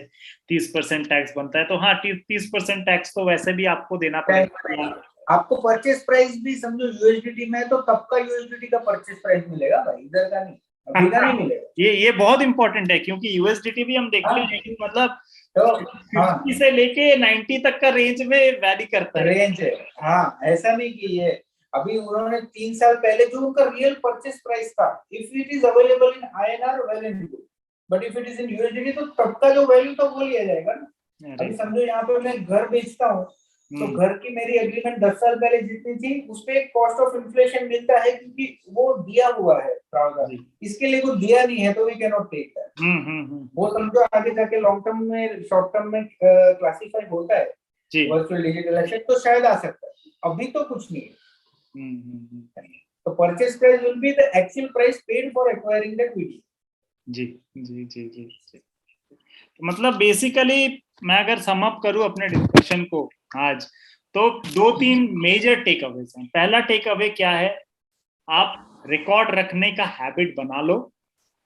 30% टैक्स बनता है। तो हाँ, 30% टैक्स तो वैसे भी आपको देना पड़ेगा। आपको परचेस प्राइस भी समझो यूएसडीटी में, तो तब का यूएसडीटी का परचेस प्राइस मिलेगा भाई, इधर का नहीं, अभी का नहीं मिलेगा। ये बहुत इंपॉर्टेंट है, क्योंकि यूएसडीटी भी हम देखते हैं कि मतलब तो 50 से लेके 90 तक का रेंज में वैरी करता है, रेंज है। हाँ, ऐसा नहीं कि ये अभी उन्होंने 3 साल पहले जो उनका रियल परचेस प्राइस था, if it is available in INR well and good, but if it is in USDT तो तब का जो वैल्यू था वो लिया जाएगा ना। अभी समझो यहाँ पे मैं घर बेचता हूँ, तो घर की मेरी एग्रीमेंट 10 साल पहले जितनी थी, उस पे एक कॉस्ट ऑफ इन्फ्लेशन मिलता है, क्योंकि वो दिया हुआ है प्रावधान। इसके लिए कुछ दिया नहीं है तो we can not take that. वो समझो आगे जाके लॉन्ग टर्म में, शॉर्ट टर्म में क्लासिफाई होता है वर्चुअल डिजिटल एसेट, तो शायद आ सकता है, अभी तो कुछ नहीं है। तो purchase price will be the actual price paid for acquiring that video. जी जी जी जी, जी। तो मतलब बेसिकली मैं अगर सम अप करूं अपने डिस्कशन को आज, तो 2-3 मेजर टेक अवेज हैं। पहला टेक अवे क्या है, आप रिकॉर्ड रखने का हैबिट बना लो।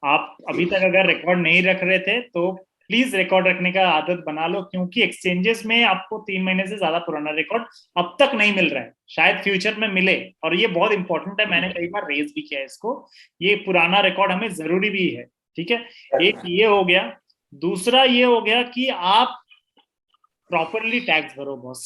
आप अभी तक अगर रिकॉर्ड नहीं रख रहे थे तो प्लीज रिकॉर्ड रखने का आदत बना लो, क्योंकि एक्सचेंजेस में आपको 3 महीने से ज्यादा पुराना रिकॉर्ड अब तक नहीं मिल रहा है, शायद फ्यूचर में मिले, और ये बहुत इंपॉर्टेंट है। मैंने कई बार रेज भी किया है इसको, ये पुराना रिकॉर्ड हमें जरूरी भी है, ठीक है। एक ये हो गया। दूसरा ये हो गया कि आप प्रॉपरली टैक्स भरो बॉस।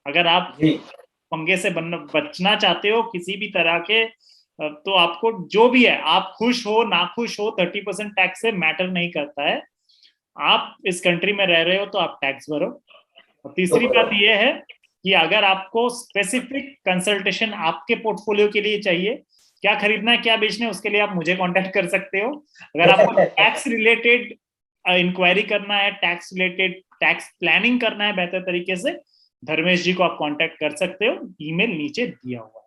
अगर आप पंगे से बचना चाहते हो किसी भी तरह के, तो आपको जो भी है, आप खुश हो ना खुश हो, 30% टैक्स से मैटर नहीं करता है। आप इस कंट्री में रह रहे हो तो आप टैक्स भरो। और तीसरी बात यह है कि अगर आपको स्पेसिफिक कंसल्टेशन आपके पोर्टफोलियो के लिए चाहिए, क्या खरीदना है क्या बेचना है, उसके लिए आप मुझे कांटेक्ट कर सकते हो। अगर आपको टैक्स रिलेटेड इंक्वायरी करना है, टैक्स रिलेटेड टैक्स प्लानिंग करना है बेहतर तरीके से, धर्मेश जी को आप कांटेक्ट कर सकते हो, ईमेल नीचे दिया हुआ है।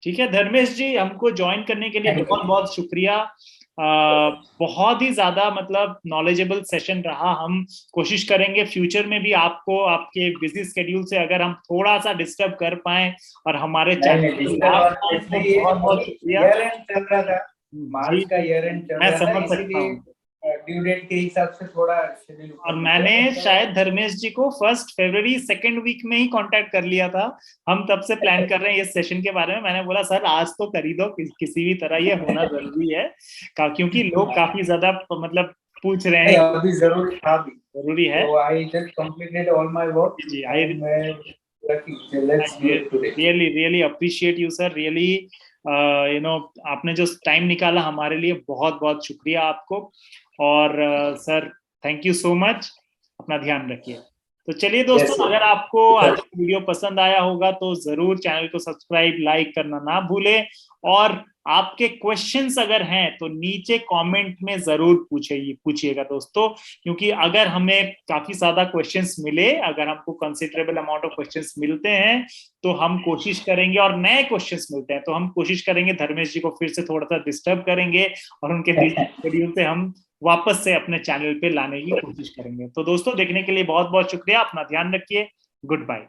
ठीक है धर्मेश जी, हमको ज्वाइन करने के लिए बहुत बहुत शुक्रिया। बहुत ही ज्यादा मतलब नॉलेजेबल सेशन रहा। हम कोशिश करेंगे फ्यूचर में भी आपको आपके बिजी स्केड्यूल से अगर हम थोड़ा सा डिस्टर्ब कर पाए और हमारे चैनल बहुत बहुत शुक्रिया। चल रहा था, मार्च का ईयर एंड चल मैं रहा था, समझ सकता हूँ, ड्यू डेट के हिसाब से थोड़ा शेड्यूल। और मैंने शायद धर्मेश जी को 1 फरवरी सेकेंड वीक में ही कांटेक्ट कर लिया था। हम तब से प्लान कर रहे हैं इस सेशन के बारे में। मैंने बोला सर आज तो कर ही दो, किसी भी तरह ये होना जरूरी है, क्योंकि लोग काफी ज्यादा मतलब पूछ रहे हैं। अभी जरूरी था भी, जरूरी है। तो I just completed all my work. जी, I really appreciate you sir, really you know आपने जो टाइम निकाला हमारे लिए, बहुत बहुत शुक्रिया आपको। और sir thank you so much, अपना ध्यान रखिए। तो चलिए दोस्तों, अगर आपको आज का वीडियो पसंद आया होगा तो जरूर चैनल को सब्सक्राइब लाइक करना ना भूलें, और आपके क्वेश्चंस अगर हैं तो नीचे कमेंट में जरूर पूछिएगा दोस्तों, क्योंकि अगर हमें काफी ज्यादा क्वेश्चंस मिले, अगर हमको कंसिडरेबल अमाउंट ऑफ क्वेश्चंस मिलते हैं तो हम कोशिश करेंगे, और नए क्वेश्चंस मिलते हैं तो हम कोशिश करेंगे धर्मेश जी को फिर से थोड़ा सा डिस्टर्ब करेंगे और उनके शेड्यूल से हम वापस से अपने चैनल पे लाने की कोशिश करेंगे। तो दोस्तों देखने के लिए बहुत बहुत शुक्रिया, अपना ध्यान रखिए, गुड बाय।